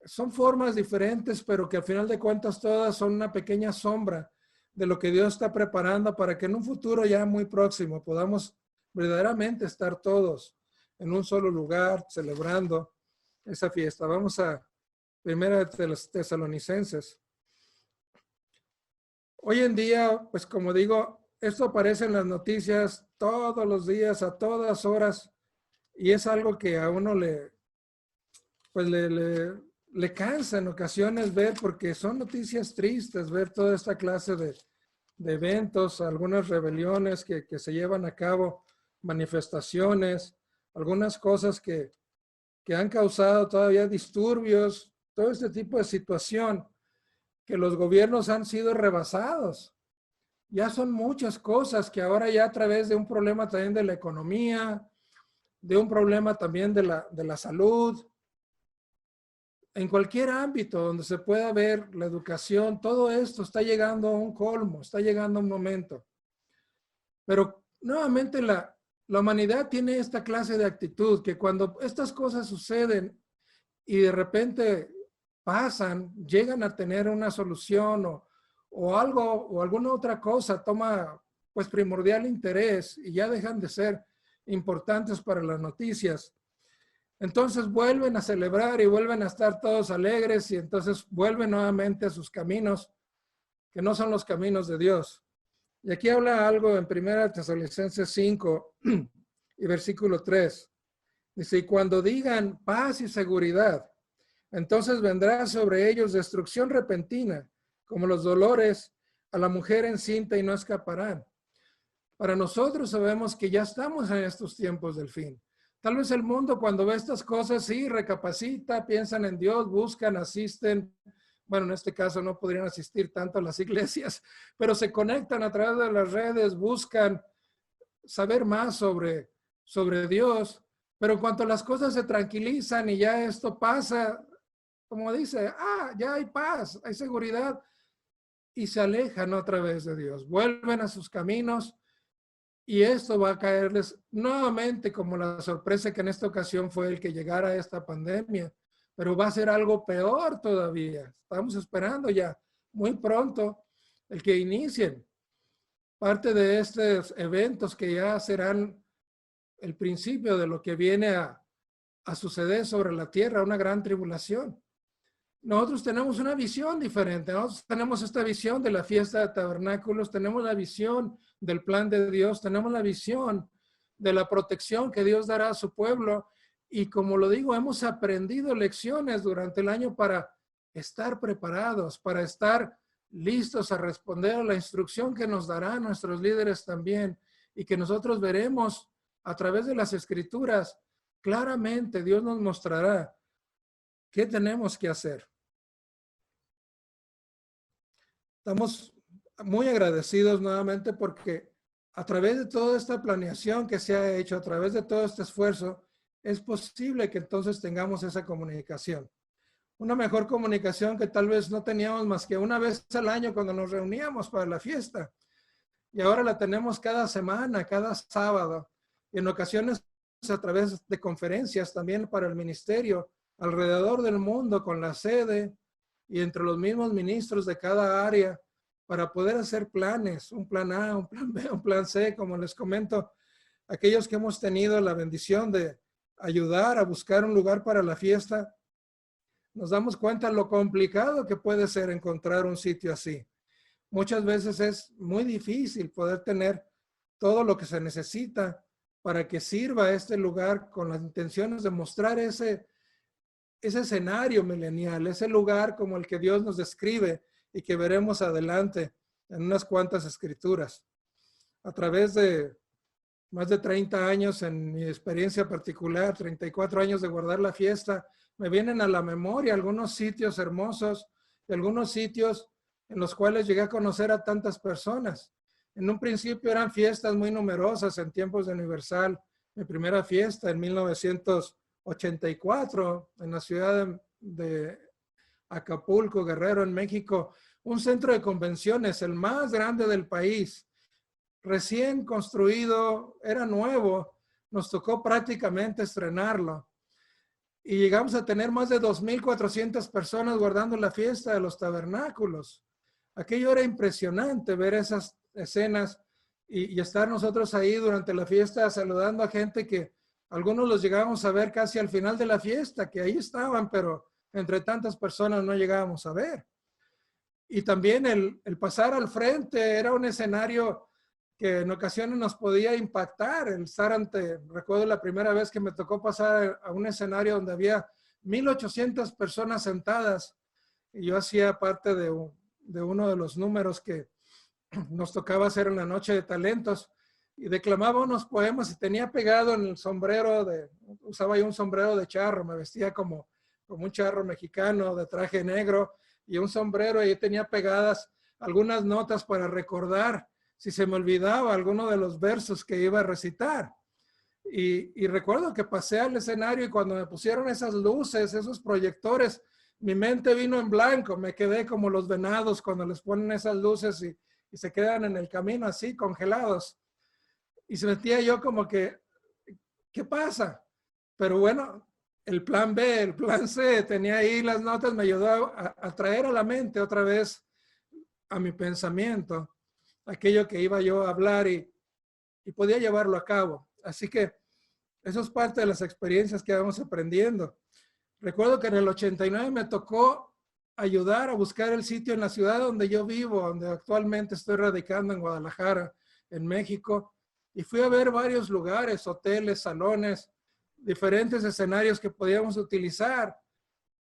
Son formas diferentes, pero que al final de cuentas todas son una pequeña sombra de lo que Dios está preparando para que en un futuro ya muy próximo podamos verdaderamente estar todos en un solo lugar celebrando esa fiesta. Vamos a Primera de los Tesalonicenses. Hoy en día, pues como digo, esto aparece en las noticias todos los días, a todas horas, y es algo que a uno le cansa en ocasiones ver, porque son noticias tristes, ver toda esta clase de eventos, algunas rebeliones que se llevan a cabo, manifestaciones, algunas cosas que han causado todavía disturbios, todo este tipo de situación, que los gobiernos han sido rebasados. Ya son muchas cosas que ahora ya a través de un problema también de la economía, de un problema también de la salud, en cualquier ámbito donde se pueda ver la educación, todo esto está llegando a un colmo, está llegando a un momento. Pero nuevamente la humanidad tiene esta clase de actitud, que cuando estas cosas suceden y de repente pasan, llegan a tener una solución o algo o alguna otra cosa toma pues primordial interés y ya dejan de ser importantes para las noticias. Entonces vuelven a celebrar y vuelven a estar todos alegres y entonces vuelven nuevamente a sus caminos, que no son los caminos de Dios. Y aquí habla algo en 1 Tesalonicenses 5 y versículo 3. Dice, y cuando digan paz y seguridad, entonces vendrá sobre ellos destrucción repentina, como los dolores a la mujer encinta y no escaparán. Para nosotros sabemos que ya estamos en estos tiempos del fin. Tal vez el mundo cuando ve estas cosas, sí, recapacita, piensan en Dios, buscan, asisten. Bueno, en este caso no podrían asistir tanto a las iglesias, pero se conectan a través de las redes, buscan saber más sobre Dios. Pero en cuanto las cosas se tranquilizan y ya esto pasa, como dice, ya hay paz, hay seguridad, y se alejan otra vez de Dios, vuelven a sus caminos. Y esto va a caerles nuevamente como la sorpresa que en esta ocasión fue el que llegara esta pandemia, pero va a ser algo peor todavía. Estamos esperando ya muy pronto el que inicien parte de estos eventos que ya serán el principio de lo que viene a suceder sobre la tierra, una gran tribulación. Nosotros tenemos una visión diferente. Nosotros tenemos esta visión de la fiesta de tabernáculos, tenemos la visión del plan de Dios, tenemos la visión de la protección que Dios dará a su pueblo. Y como lo digo, hemos aprendido lecciones durante el año para estar preparados, para estar listos a responder a la instrucción que nos darán nuestros líderes también y que nosotros veremos a través de las escrituras. Claramente Dios nos mostrará qué tenemos que hacer. Estamos muy agradecidos nuevamente porque a través de toda esta planeación que se ha hecho, a través de todo este esfuerzo, es posible que entonces tengamos esa comunicación. Una mejor comunicación que tal vez no teníamos más que una vez al año cuando nos reuníamos para la fiesta. Y ahora la tenemos cada semana, cada sábado. Y en ocasiones a través de conferencias también para el ministerio alrededor del mundo con la sede y entre los mismos ministros de cada área para poder hacer planes, un plan A, un plan B, un plan C, como les comento, aquellos que hemos tenido la bendición de ayudar a buscar un lugar para la fiesta, nos damos cuenta lo complicado que puede ser encontrar un sitio así. Muchas veces es muy difícil poder tener todo lo que se necesita para que sirva este lugar con las intenciones de mostrar ese escenario milenial, ese lugar como el que Dios nos describe y que veremos adelante en unas cuantas escrituras. A través de más de 30 años en mi experiencia particular, 34 años de guardar la fiesta, me vienen a la memoria algunos sitios hermosos y algunos sitios en los cuales llegué a conocer a tantas personas. En un principio eran fiestas muy numerosas en tiempos de Universal. Mi primera fiesta en 1984 en la ciudad de Acapulco, Guerrero, en México, un centro de convenciones, el más grande del país, recién construido, era nuevo, nos tocó prácticamente estrenarlo. Y llegamos a tener más de 2,400 personas guardando la fiesta de los tabernáculos. Aquello era impresionante ver esas escenas y estar nosotros ahí durante la fiesta saludando a gente que algunos los llegábamos a ver casi al final de la fiesta, que ahí estaban, pero entre tantas personas no llegábamos a ver. Y también el pasar al frente era un escenario que en ocasiones nos podía impactar. El estar recuerdo la primera vez que me tocó pasar a un escenario donde había 1,800 personas sentadas y yo hacía parte de uno de los números que nos tocaba hacer en la noche de talentos. y declamaba unos poemas y tenía pegado en el sombrero usaba yo un sombrero de charro, me vestía como un charro mexicano de traje negro y un sombrero, y tenía pegadas algunas notas para recordar si se me olvidaba alguno de los versos que iba a recitar. Y recuerdo que pasé al escenario y cuando me pusieron esas luces, esos proyectores, mi mente vino en blanco, me quedé como los venados cuando les ponen esas luces y se quedan en el camino así, congelados. Y sentía yo como que, ¿qué pasa? Pero bueno, el plan B, el plan C, tenía ahí las notas, me ayudó a traer a la mente otra vez a mi pensamiento aquello que iba yo a hablar y podía llevarlo a cabo. Así que eso es parte de las experiencias que vamos aprendiendo. Recuerdo que en el 89 me tocó ayudar a buscar el sitio en la ciudad donde yo vivo, donde actualmente estoy radicando en Guadalajara, en México, y fui a ver varios lugares, hoteles, salones, diferentes escenarios que podíamos utilizar,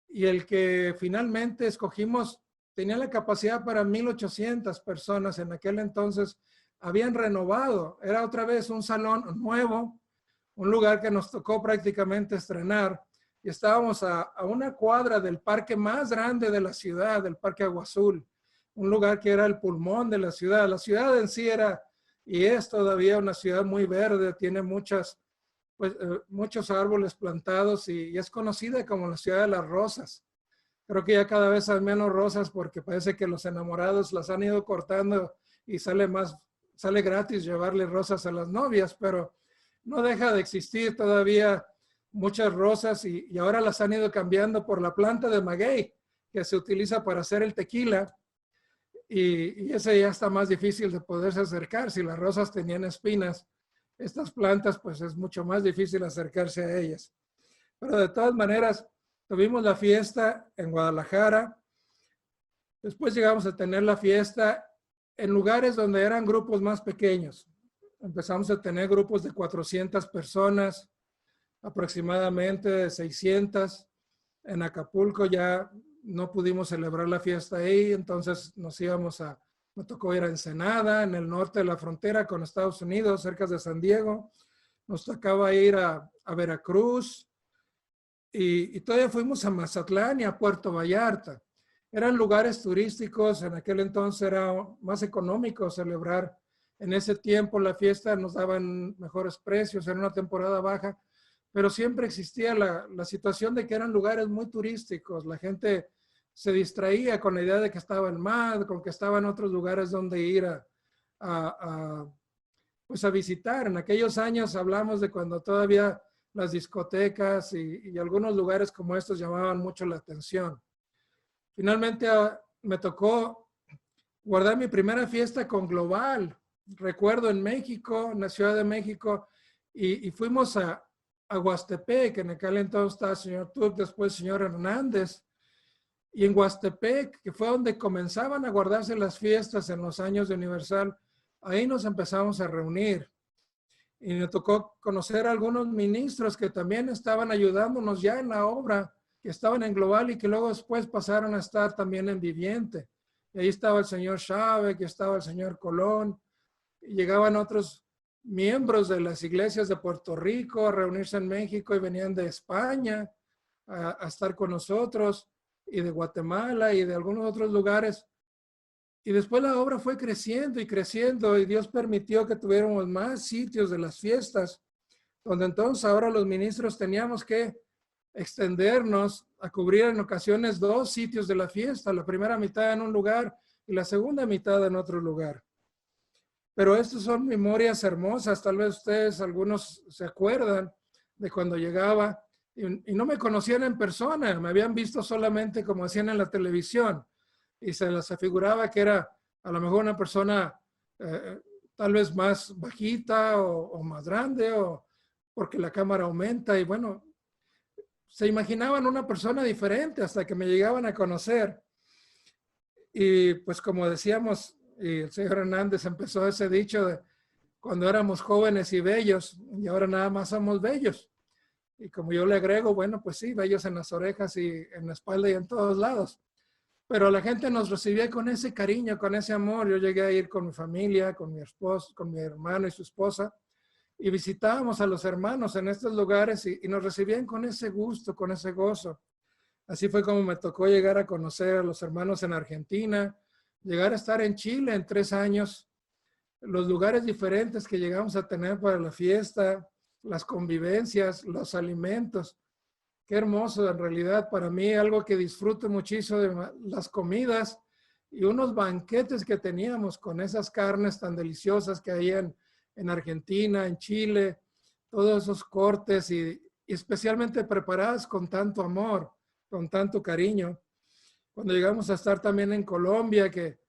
y el que finalmente escogimos tenía la capacidad para 1,800 personas. En aquel entonces habían renovado, era otra vez un salón nuevo, un lugar que nos tocó prácticamente estrenar, y estábamos a una cuadra del parque más grande de la ciudad, del Parque Agua Azul, un lugar que era el pulmón de la ciudad. La ciudad en sí era, y es todavía una ciudad muy verde, tiene muchos árboles plantados y es conocida como la ciudad de las rosas. Creo que ya cada vez hay menos rosas porque parece que los enamorados las han ido cortando y sale gratis llevarle rosas a las novias, pero no deja de existir todavía muchas rosas y ahora las han ido cambiando por la planta de maguey que se utiliza para hacer el tequila, y ese ya está más difícil de poderse acercar. Si las rosas tenían espinas, estas plantas pues es mucho más difícil acercarse a ellas. Pero de todas maneras, tuvimos la fiesta en Guadalajara. Después llegamos a tener la fiesta en lugares donde eran grupos más pequeños. Empezamos a tener grupos de 400 personas, aproximadamente de 600. En Acapulco ya no pudimos celebrar la fiesta ahí, entonces me tocó ir a Ensenada, en el norte de la frontera con Estados Unidos, cerca de San Diego. Nos tocaba ir a Veracruz y todavía fuimos a Mazatlán y a Puerto Vallarta. Eran lugares turísticos, en aquel entonces era más económico celebrar. En ese tiempo la fiesta nos daban mejores precios, era una temporada baja, pero siempre existía la situación de que eran lugares muy turísticos. La gente se distraía con la idea de que estaba el mar, con que estaban otros lugares donde ir pues a visitar. En aquellos años hablamos de cuando todavía las discotecas y algunos lugares como estos llamaban mucho la atención. Finalmente me tocó guardar mi primera fiesta con Global. Recuerdo en México, en la Ciudad de México, y fuimos a Huastepec. En aquel entonces estaba el señor Turk, después el señor Hernández. Y en Huastepec, que fue donde comenzaban a guardarse las fiestas en los años de Universal, ahí nos empezamos a reunir. Y me tocó conocer a algunos ministros que también estaban ayudándonos ya en la obra, que estaban en Global y que luego después pasaron a estar también en Viviente. Y ahí estaba el señor Chávez, que estaba el señor Colón, y llegaban otros miembros de las iglesias de Puerto Rico a reunirse en México y venían de España a estar con nosotros, y de Guatemala y de algunos otros lugares. Y después la obra fue creciendo y creciendo y Dios permitió que tuviéramos más sitios de las fiestas, donde entonces ahora los ministros teníamos que extendernos a cubrir en ocasiones 2 sitios de la fiesta, la primera mitad en un lugar y la segunda mitad en otro lugar. Pero estas son memorias hermosas. Tal vez ustedes, algunos se acuerdan de cuando llegaba y no me conocían en persona, me habían visto solamente como hacían en la televisión y se les afiguraba que era a lo mejor una persona tal vez más bajita o más grande, o porque la cámara aumenta, y bueno, se imaginaban una persona diferente hasta que me llegaban a conocer. Y pues como decíamos, y el señor Hernández empezó ese dicho de cuando éramos jóvenes y bellos, y ahora nada más somos bellos. Y como yo le agrego, bueno, pues sí, bellos en las orejas y en la espalda y en todos lados. pero la gente nos recibía con ese cariño, con ese amor. Yo llegué a ir con mi familia, con mi esposo, con mi hermano y su esposa, y visitábamos a los hermanos en estos lugares y nos recibían con ese gusto, con ese gozo. Así fue como me tocó llegar a conocer a los hermanos en Argentina, llegar a estar en Chile en 3 años, los lugares diferentes que llegamos a tener para la fiesta, las convivencias, los alimentos. Qué hermoso, en realidad, para mí, algo que disfruto muchísimo de las comidas y unos banquetes que teníamos con esas carnes tan deliciosas que hay en Argentina, en Chile, todos esos cortes y especialmente preparadas con tanto amor, con tanto cariño. Cuando llegamos a estar también en Colombia, que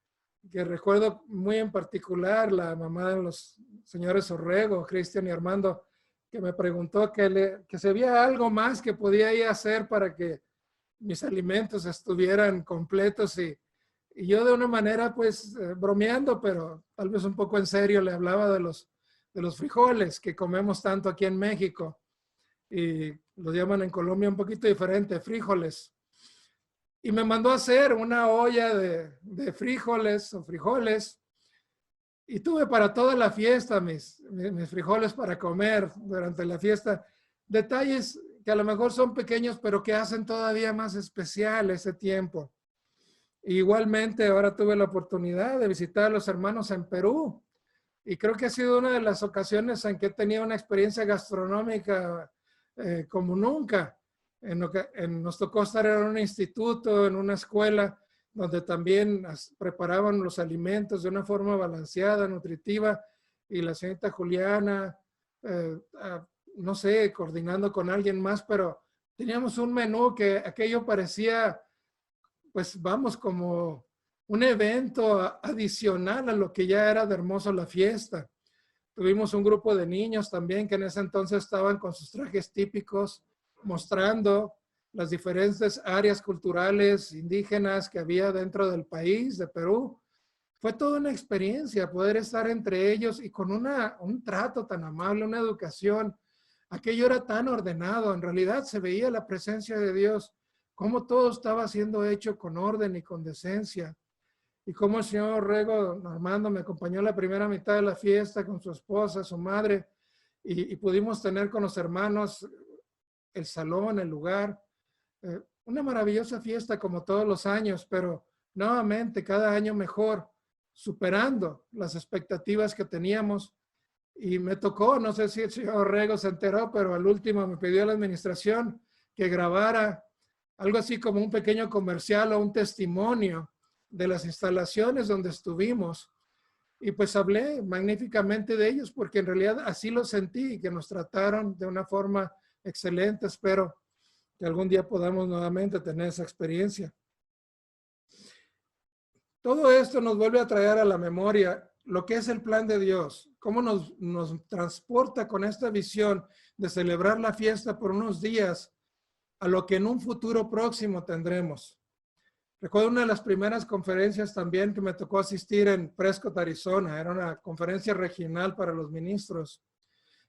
recuerdo muy en particular la mamá de los señores Orrego, Cristian y Armando, que me preguntó que si había algo más que podía ir a hacer para que mis alimentos estuvieran completos y yo de una manera pues bromeando, pero tal vez un poco en serio le hablaba de los frijoles que comemos tanto aquí en México y los llaman en Colombia un poquito diferente, frijoles. Y me mandó a hacer una olla de frijoles o frijoles y tuve para toda la fiesta mis frijoles para comer durante la fiesta. Detalles que a lo mejor son pequeños, pero que hacen todavía más especial ese tiempo. Igualmente, ahora tuve la oportunidad de visitar a los hermanos en Perú y creo que ha sido una de las ocasiones en que he tenido una experiencia gastronómica como nunca. Nos tocó estar en un instituto, en una escuela, donde también preparaban los alimentos de una forma balanceada, nutritiva, y la señorita Juliana, no sé, coordinando con alguien más, pero teníamos un menú que aquello parecía, pues vamos, como un evento adicional a lo que ya era de hermoso la fiesta. Tuvimos un grupo de niños también que en ese entonces estaban con sus trajes típicos, mostrando las diferentes áreas culturales indígenas que había dentro del país, de Perú. Fue toda una experiencia poder estar entre ellos y con un trato tan amable, una educación. Aquello era tan ordenado, en realidad se veía la presencia de Dios, cómo todo estaba siendo hecho con orden y con decencia. Y cómo el señor Rego Armando me acompañó la primera mitad de la fiesta con su esposa, su madre, y pudimos tener con los hermanos el salón, el lugar. Una maravillosa fiesta como todos los años, pero nuevamente cada año mejor, superando las expectativas que teníamos. Y me tocó, no sé si el señor Rego se enteró, pero al último me pidió la administración que grabara algo así como un pequeño comercial o un testimonio de las instalaciones donde estuvimos. Y pues hablé magníficamente de ellos porque en realidad así lo sentí, que nos trataron de una forma excelente. Espero que algún día podamos nuevamente tener esa experiencia. Todo esto nos vuelve a traer a la memoria lo que es el plan de Dios, cómo nos transporta con esta visión de celebrar la fiesta por unos días a lo que en un futuro próximo tendremos. Recuerdo una de las primeras conferencias también que me tocó asistir en Prescott, Arizona. Era una conferencia regional para los ministros.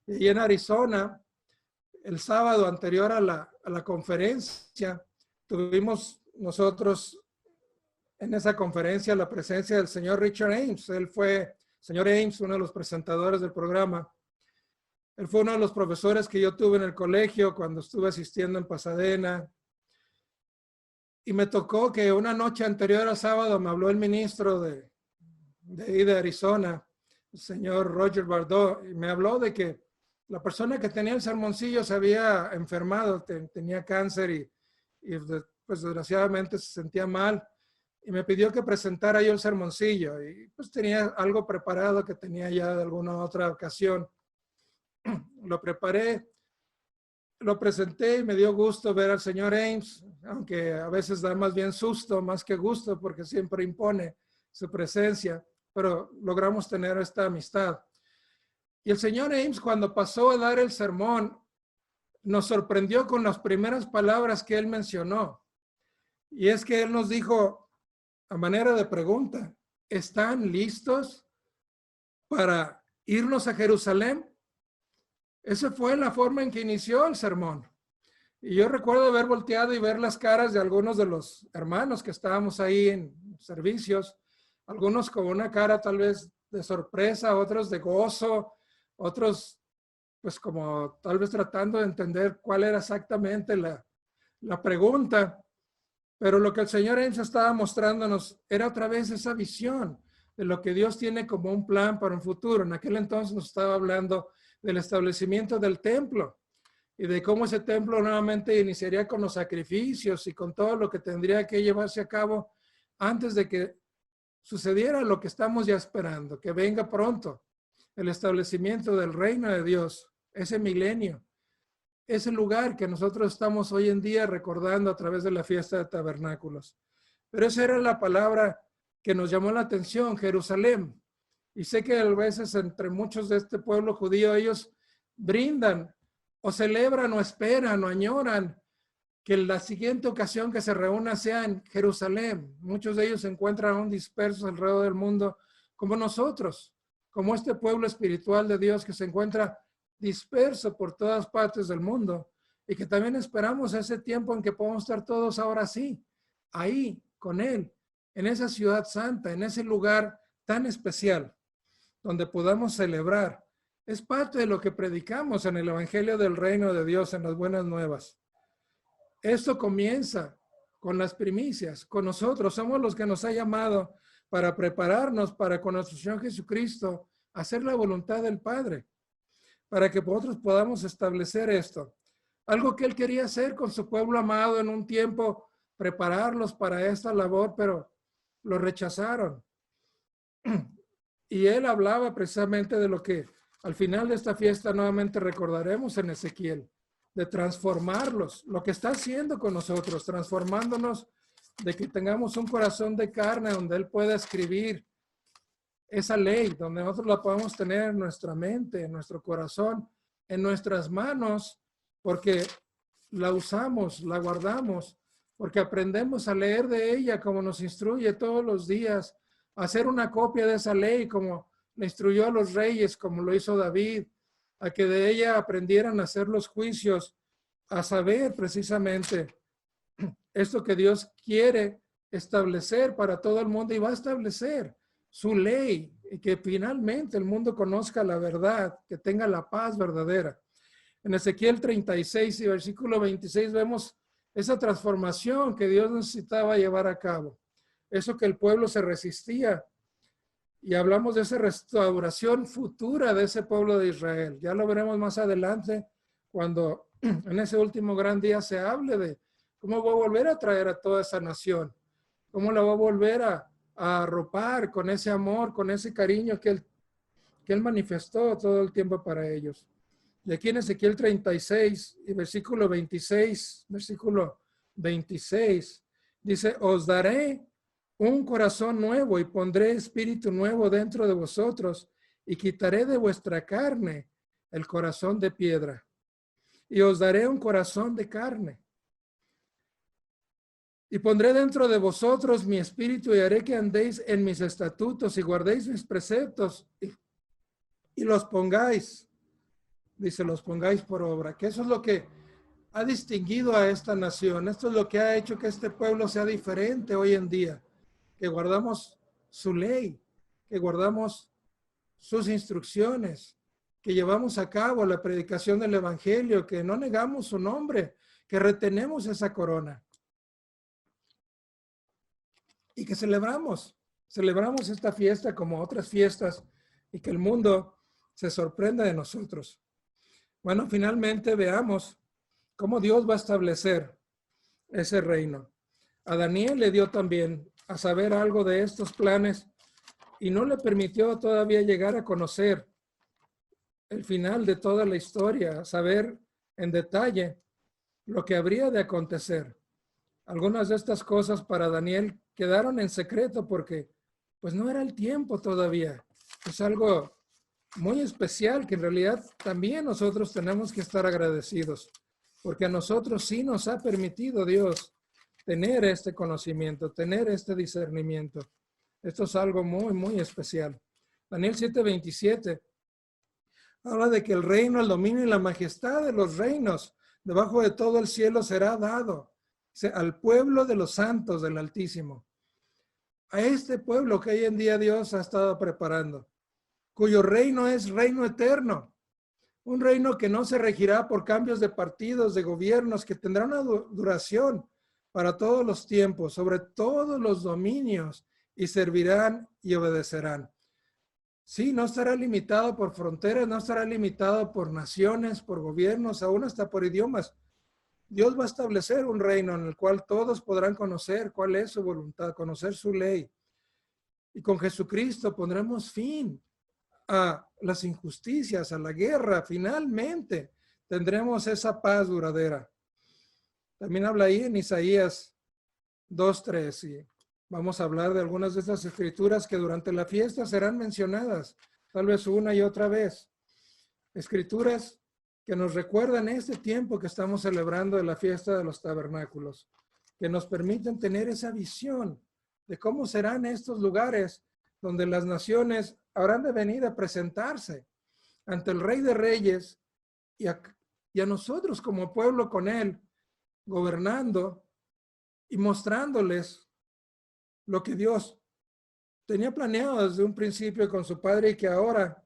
Y en Arizona, el sábado anterior a la conferencia, tuvimos nosotros en esa conferencia la presencia del señor Richard Ames. Él fue, señor Ames, uno de los presentadores del programa. Él fue uno de los profesores que yo tuve en el colegio cuando estuve asistiendo en Pasadena. Y me tocó que una noche anterior al sábado me habló el ministro de Arizona, el señor Roger Bardot, y me habló de que la persona que tenía el sermoncillo se había enfermado, tenía cáncer y pues desgraciadamente se sentía mal. Y me pidió que presentara yo el sermoncillo y pues tenía algo preparado que tenía ya de alguna otra ocasión. Lo preparé, lo presenté y me dio gusto ver al señor Ames, aunque a veces da más bien susto, más que gusto, porque siempre impone su presencia, pero logramos tener esta amistad. Y el señor Ames, cuando pasó a dar el sermón, nos sorprendió con las primeras palabras que él mencionó. Y es que él nos dijo, a manera de pregunta, ¿están listos para irnos a Jerusalén? Esa fue la forma en que inició el sermón. Y yo recuerdo haber volteado y ver las caras de algunos de los hermanos que estábamos ahí en servicios, algunos con una cara tal vez de sorpresa, otros de gozo, otros pues como tal vez tratando de entender cuál era exactamente la pregunta. Pero lo que el Señor Enzo estaba mostrándonos era otra vez esa visión de lo que Dios tiene como un plan para un futuro. En aquel entonces nos estaba hablando del establecimiento del templo y de cómo ese templo nuevamente iniciaría con los sacrificios y con todo lo que tendría que llevarse a cabo antes de que sucediera lo que estamos ya esperando, que venga pronto el establecimiento del reino de Dios, ese milenio, ese lugar que nosotros estamos hoy en día recordando a través de la fiesta de tabernáculos. Pero esa era la palabra que nos llamó la atención, Jerusalén. Y sé que a veces entre muchos de este pueblo judío ellos brindan o celebran o esperan o añoran que la siguiente ocasión que se reúna sea en Jerusalén. Muchos de ellos se encuentran aún dispersos alrededor del mundo como nosotros, como este pueblo espiritual de Dios que se encuentra disperso por todas partes del mundo y que también esperamos ese tiempo en que podamos estar todos ahora sí, ahí con Él, en esa ciudad santa, en ese lugar tan especial donde podamos celebrar. Es parte de lo que predicamos en el Evangelio del Reino de Dios, en las Buenas Nuevas. Esto comienza con las primicias, con nosotros. Somos los que nos ha llamado para prepararnos para con nuestro Señor Jesucristo hacer la voluntad del Padre, para que nosotros podamos establecer esto. Algo que Él quería hacer con su pueblo amado en un tiempo, prepararlos para esta labor, pero lo rechazaron. Y Él hablaba precisamente de lo que al final de esta fiesta nuevamente recordaremos en Ezequiel, de transformarlos, lo que está haciendo con nosotros, transformándonos, de que tengamos un corazón de carne donde Él pueda escribir esa ley, donde nosotros la podamos tener en nuestra mente, en nuestro corazón, en nuestras manos, porque la usamos, la guardamos, porque aprendemos a leer de ella como nos instruye todos los días, a hacer una copia de esa ley como le instruyó a los reyes, como lo hizo David, a que de ella aprendieran a hacer los juicios, a saber precisamente esto que Dios quiere establecer para todo el mundo y va a establecer su ley y que finalmente el mundo conozca la verdad, que tenga la paz verdadera. En Ezequiel 36 y versículo 26 vemos esa transformación que Dios necesitaba llevar a cabo. Eso que el pueblo se resistía. Y hablamos de esa restauración futura de ese pueblo de Israel. Ya lo veremos más adelante cuando en ese último gran día se hable de cómo va a volver a traer a toda esa nación, cómo la va a volver a arropar con ese amor, con ese cariño que él manifestó todo el tiempo para ellos. Y aquí en Ezequiel 36 y versículo 26, dice, os daré un corazón nuevo y pondré espíritu nuevo dentro de vosotros y quitaré de vuestra carne el corazón de piedra y os daré un corazón de carne. Y pondré dentro de vosotros mi espíritu y haré que andéis en mis estatutos y guardéis mis preceptos y los pongáis, dice, los pongáis por obra, que eso es lo que ha distinguido a esta nación. Esto es lo que ha hecho que este pueblo sea diferente hoy en día, que guardamos su ley, que guardamos sus instrucciones, que llevamos a cabo la predicación del evangelio, que no negamos su nombre, que retenemos esa corona. Y que celebramos esta fiesta como otras fiestas y que el mundo se sorprenda de nosotros. Bueno, finalmente veamos cómo Dios va a establecer ese reino. A Daniel le dio también a saber algo de estos planes y no le permitió todavía llegar a conocer el final de toda la historia, a saber en detalle lo que habría de acontecer. Algunas de estas cosas para Daniel quedaron en secreto porque pues no era el tiempo todavía. Es algo muy especial que en realidad también nosotros tenemos que estar agradecidos, porque a nosotros sí nos ha permitido Dios tener este conocimiento, tener este discernimiento. Esto es algo muy, muy especial. Daniel 7:27 habla de que el reino, el dominio y la majestad de los reinos debajo de todo el cielo será dado al pueblo de los santos del Altísimo. A este pueblo que hoy en día Dios ha estado preparando, cuyo reino es reino eterno. Un reino que no se regirá por cambios de partidos, de gobiernos, que tendrá una duración para todos los tiempos, sobre todos los dominios, y servirán y obedecerán. Sí, no estará limitado por fronteras, no estará limitado por naciones, por gobiernos, aún hasta por idiomas. Dios va a establecer un reino en el cual todos podrán conocer cuál es su voluntad, conocer su ley. Y con Jesucristo pondremos fin a las injusticias, a la guerra. Finalmente tendremos esa paz duradera. También habla ahí en Isaías 2:3, y vamos a hablar de algunas de estas escrituras que durante la fiesta serán mencionadas, tal vez una y otra vez. Escrituras que nos recuerdan este tiempo que estamos celebrando de la fiesta de los tabernáculos, que nos permiten tener esa visión de cómo serán estos lugares donde las naciones habrán de venir a presentarse ante el Rey de Reyes y a nosotros como pueblo con él, gobernando y mostrándoles lo que Dios tenía planeado desde un principio con su Padre y que ahora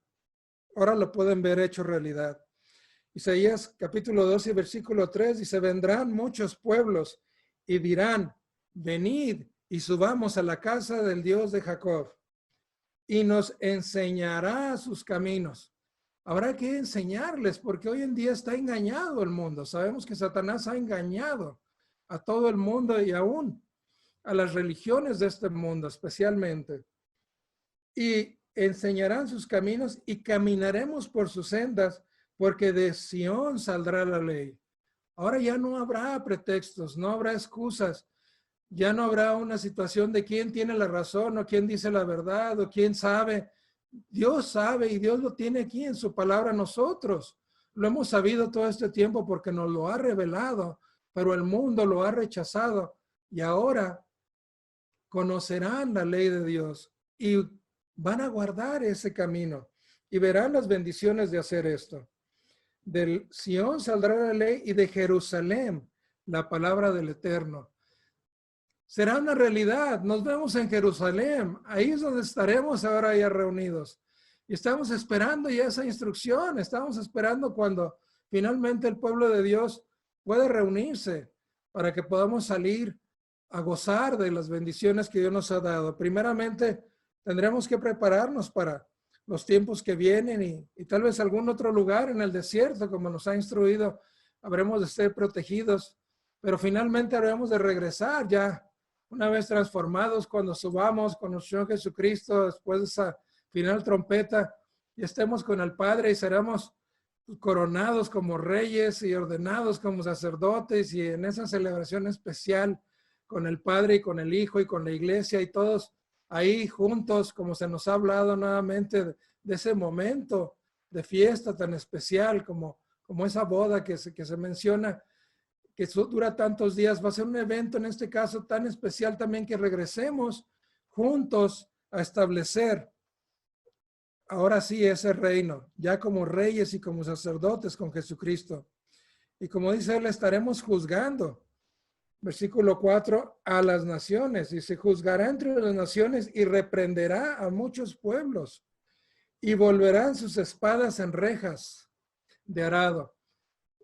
lo pueden ver hecho realidad. Isaías capítulo 12, versículo 3 dice: vendrán muchos pueblos y dirán, venid y subamos a la casa del Dios de Jacob, y nos enseñará sus caminos. Habrá que enseñarles, porque hoy en día está engañado el mundo. Sabemos que Satanás ha engañado a todo el mundo y aún a las religiones de este mundo especialmente. Y enseñarán sus caminos y caminaremos por sus sendas, porque de Sión saldrá la ley. Ahora ya no habrá pretextos, no habrá excusas, ya no habrá una situación de quién tiene la razón o quién dice la verdad o quién sabe. Dios sabe y Dios lo tiene aquí en su palabra. Nosotros lo hemos sabido todo este tiempo porque nos lo ha revelado, pero el mundo lo ha rechazado y ahora conocerán la ley de Dios y van a guardar ese camino y verán las bendiciones de hacer esto. Del Sión saldrá la ley y de Jerusalén la palabra del Eterno. Será una realidad. Nos vemos en Jerusalén. Ahí es donde estaremos ahora ya reunidos. Y estamos esperando ya esa instrucción. Estamos esperando cuando finalmente el pueblo de Dios pueda reunirse para que podamos salir a gozar de las bendiciones que Dios nos ha dado. Primeramente, tendremos que prepararnos para los tiempos que vienen y tal vez algún otro lugar en el desierto, como nos ha instruido, habremos de ser protegidos, pero finalmente habremos de regresar ya, una vez transformados, cuando subamos con nuestro Señor Jesucristo, después de esa final trompeta, y estemos con el Padre y seremos coronados como reyes y ordenados como sacerdotes y en esa celebración especial con el Padre y con el Hijo y con la Iglesia y todos ahí juntos, como se nos ha hablado nuevamente de ese momento de fiesta tan especial como esa boda que se menciona, que dura tantos días. Va a ser un evento en este caso tan especial también que regresemos juntos a establecer ahora sí ese reino, ya como reyes y como sacerdotes con Jesucristo. Y como dice él, estaremos juzgando. Versículo 4, a las naciones, y se juzgará entre las naciones y reprenderá a muchos pueblos y volverán sus espadas en rejas de arado.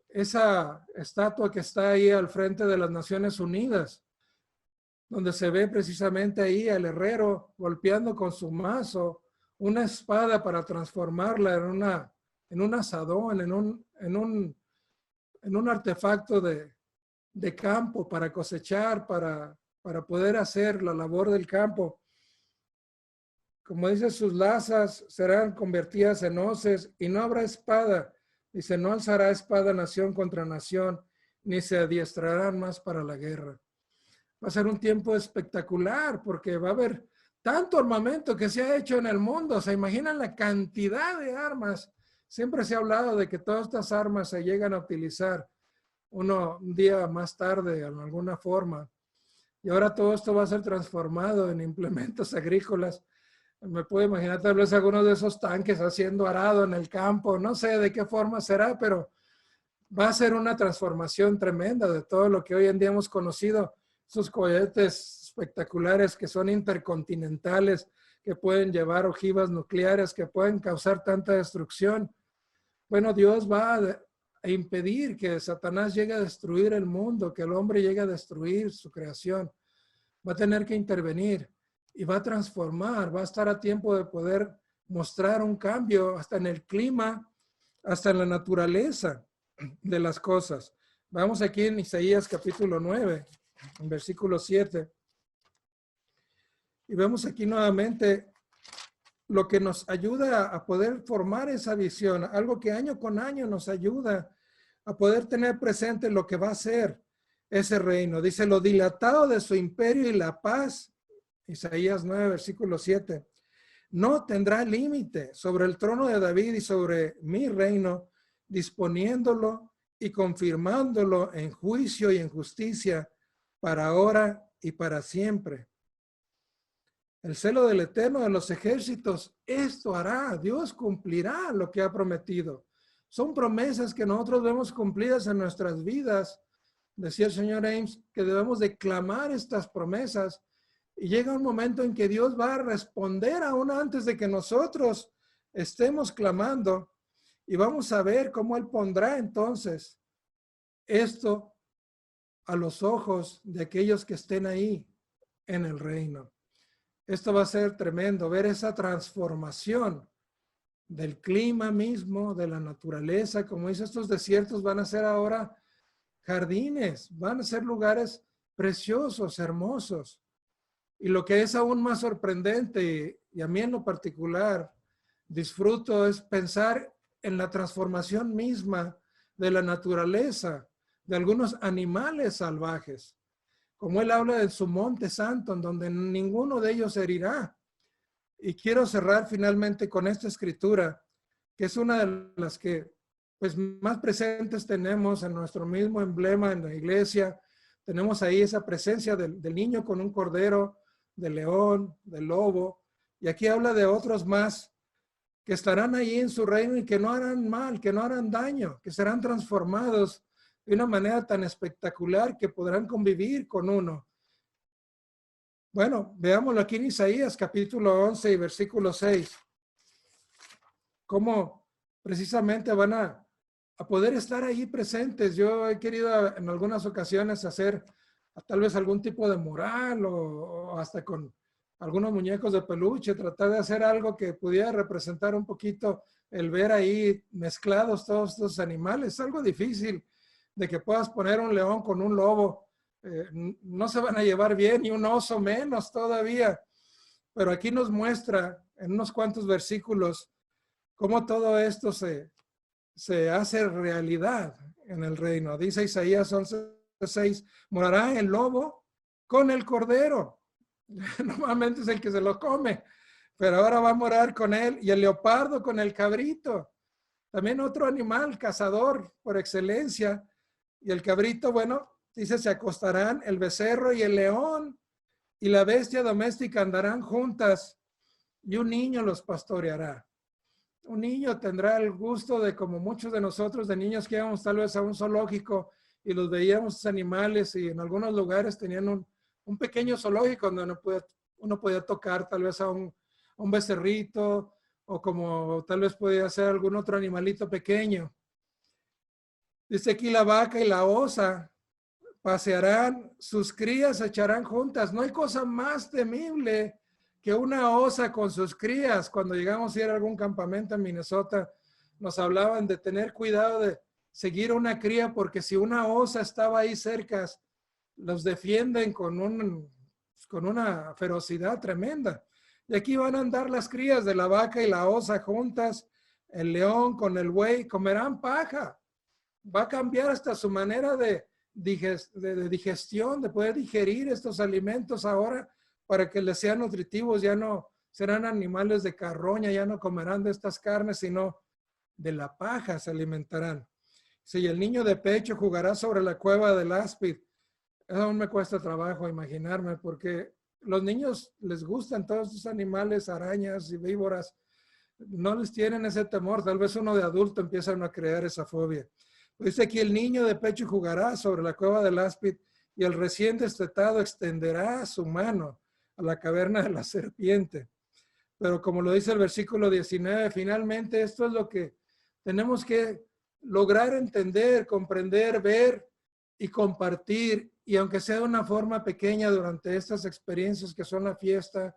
Esa estatua que está ahí al frente de las Naciones Unidas, donde se ve precisamente ahí al herrero golpeando con su mazo una espada para transformarla en un asadón, en un artefacto de campo para cosechar, para poder hacer la labor del campo. Como dice, sus lazas serán convertidas en hoces y no habrá espada. Dice, no alzará espada nación contra nación, ni se adiestrarán más para la guerra. Va a ser un tiempo espectacular porque va a haber tanto armamento que se ha hecho en el mundo. ¿Se imaginan la cantidad de armas? Siempre se ha hablado de que todas estas armas se llegan a utilizar un día más tarde en alguna forma. Y ahora todo esto va a ser transformado en implementos agrícolas. Me puedo imaginar tal vez algunos de esos tanques haciendo arado en el campo. No sé de qué forma será, pero Va a ser una transformación tremenda de todo lo que hoy en día hemos conocido. Esos cohetes espectaculares que son intercontinentales, que pueden llevar ojivas nucleares, que pueden causar tanta destrucción. Bueno, Dios va a impedir que Satanás llegue a destruir el mundo, que el hombre llegue a destruir su creación. Va a tener que intervenir y va a transformar, va a estar a tiempo de poder mostrar un cambio hasta en el clima, hasta en la naturaleza de las cosas. Vamos aquí en Isaías capítulo 9, en versículo 7. Y vemos aquí nuevamente lo que nos ayuda a poder formar esa visión, algo que año con año nos ayuda a poder tener presente lo que va a ser ese reino. Dice, lo dilatado de su imperio y la paz, Isaías 9, versículo 7, no tendrá límite sobre el trono de David y sobre mi reino, disponiéndolo y confirmándolo en juicio y en justicia para ahora y para siempre. El celo del Eterno de los ejércitos, esto hará. Dios cumplirá lo que ha prometido. Son promesas que nosotros vemos cumplidas en nuestras vidas. Decía el señor Ames que debemos de clamar estas promesas y llega un momento en que Dios va a responder aún antes de que nosotros estemos clamando y vamos a ver cómo Él pondrá entonces esto a los ojos de aquellos que estén ahí en el reino. Esto va a ser tremendo, ver esa transformación del clima mismo, de la naturaleza. Como dice, estos desiertos van a ser ahora jardines, van a ser lugares preciosos, hermosos. Y lo que es aún más sorprendente, y a mí en lo particular disfruto, es pensar en la transformación misma de la naturaleza, de algunos animales salvajes. Como él habla de su monte santo, en donde ninguno de ellos herirá. Y quiero cerrar finalmente con esta escritura, que es una de las que pues más presentes tenemos en nuestro mismo emblema en la iglesia. Tenemos ahí esa presencia del niño con un cordero, del león, del lobo. Y aquí habla de otros más que estarán ahí en su reino y que no harán mal, que no harán daño, que serán transformados de una manera tan espectacular que podrán convivir con uno. Bueno, veámoslo aquí en Isaías capítulo 11 y versículo 6. Cómo precisamente van a poder estar ahí presentes. Yo he querido en algunas ocasiones hacer tal vez algún tipo de mural o hasta con algunos muñecos de peluche, tratar de hacer algo que pudiera representar un poquito el ver ahí mezclados todos estos animales. Es algo difícil de que puedas poner un león con un lobo. No se van a llevar bien y un oso menos todavía. Pero aquí nos muestra en unos cuantos versículos cómo todo esto se hace realidad en el reino. Dice Isaías 11:6, morará el lobo con el cordero. Normalmente es el que se lo come, pero ahora va a morar con él, y el leopardo con el cabrito. También otro animal cazador por excelencia. Y el cabrito, bueno, dice, se acostarán el becerro y el león, y la bestia doméstica andarán juntas, y un niño los pastoreará. Un niño tendrá el gusto de, como muchos de nosotros, de niños que íbamos tal vez a un zoológico y los veíamos esos animales, y en algunos lugares tenían un pequeño zoológico donde uno podía tocar tal vez a un becerrito, o como tal vez podía ser algún otro animalito pequeño. Dice aquí, la vaca y la osa pasearán, sus crías se echarán juntas. No hay cosa más temible que una osa con sus crías. Cuando llegamos a ir a algún campamento en Minnesota, nos hablaban de tener cuidado de seguir una cría, porque si una osa estaba ahí cerca, los defienden con una ferocidad tremenda. Y aquí van a andar las crías de la vaca y la osa juntas. El león con el buey comerán paja. Va a cambiar hasta su manera de digestión, de poder digerir estos alimentos ahora para que les sean nutritivos. Ya no serán animales de carroña, ya no comerán de estas carnes, sino de la paja se alimentarán. Si el niño de pecho jugará sobre la cueva del áspid. Eso aún me cuesta trabajo imaginarme, porque los niños les gustan todos estos animales, arañas y víboras. No les tienen ese temor. Tal vez uno de adulto empieza a crear esa fobia. Dice aquí, el niño de pecho jugará sobre la cueva del áspid y el recién destetado extenderá su mano a la caverna de la serpiente. Pero como lo dice el versículo 19, finalmente esto es lo que tenemos que lograr entender, comprender, ver y compartir. Y aunque sea de una forma pequeña durante estas experiencias que son la fiesta,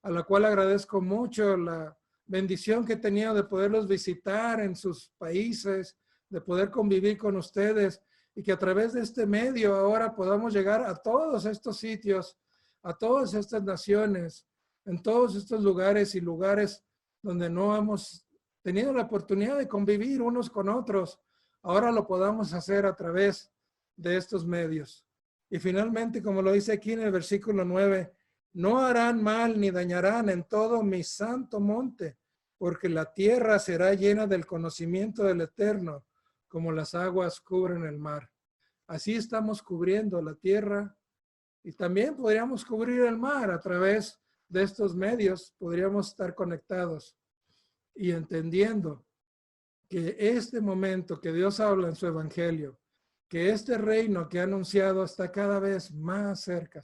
a la cual agradezco mucho la bendición que he tenido de poderlos visitar en sus países, de poder convivir con ustedes y que a través de este medio ahora podamos llegar a todos estos sitios, a todas estas naciones, en todos estos lugares y lugares donde no hemos tenido la oportunidad de convivir unos con otros, ahora lo podamos hacer a través de estos medios. Y finalmente, como lo dice aquí en el versículo 9, no harán mal ni dañarán en todo mi santo monte, porque la tierra será llena del conocimiento del Eterno, como las aguas cubren el mar. Así estamos cubriendo la tierra y también podríamos cubrir el mar a través de estos medios, podríamos estar conectados y entendiendo que este momento que Dios habla en su evangelio, que este reino que ha anunciado está cada vez más cerca.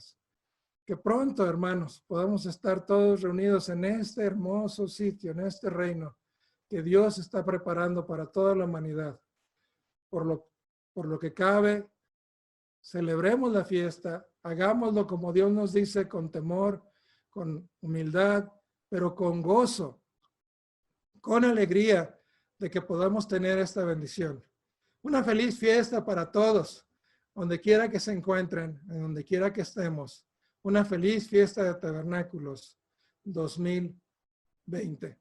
Que pronto, hermanos, podamos estar todos reunidos en este hermoso sitio, en este reino que Dios está preparando para toda la humanidad. Por lo que cabe, celebremos la fiesta, hagámoslo como Dios nos dice, con temor, con humildad, pero con gozo, con alegría de que podamos tener esta bendición. Una feliz fiesta para todos, donde quiera que se encuentren, en donde quiera que estemos. Una feliz fiesta de tabernáculos 2020.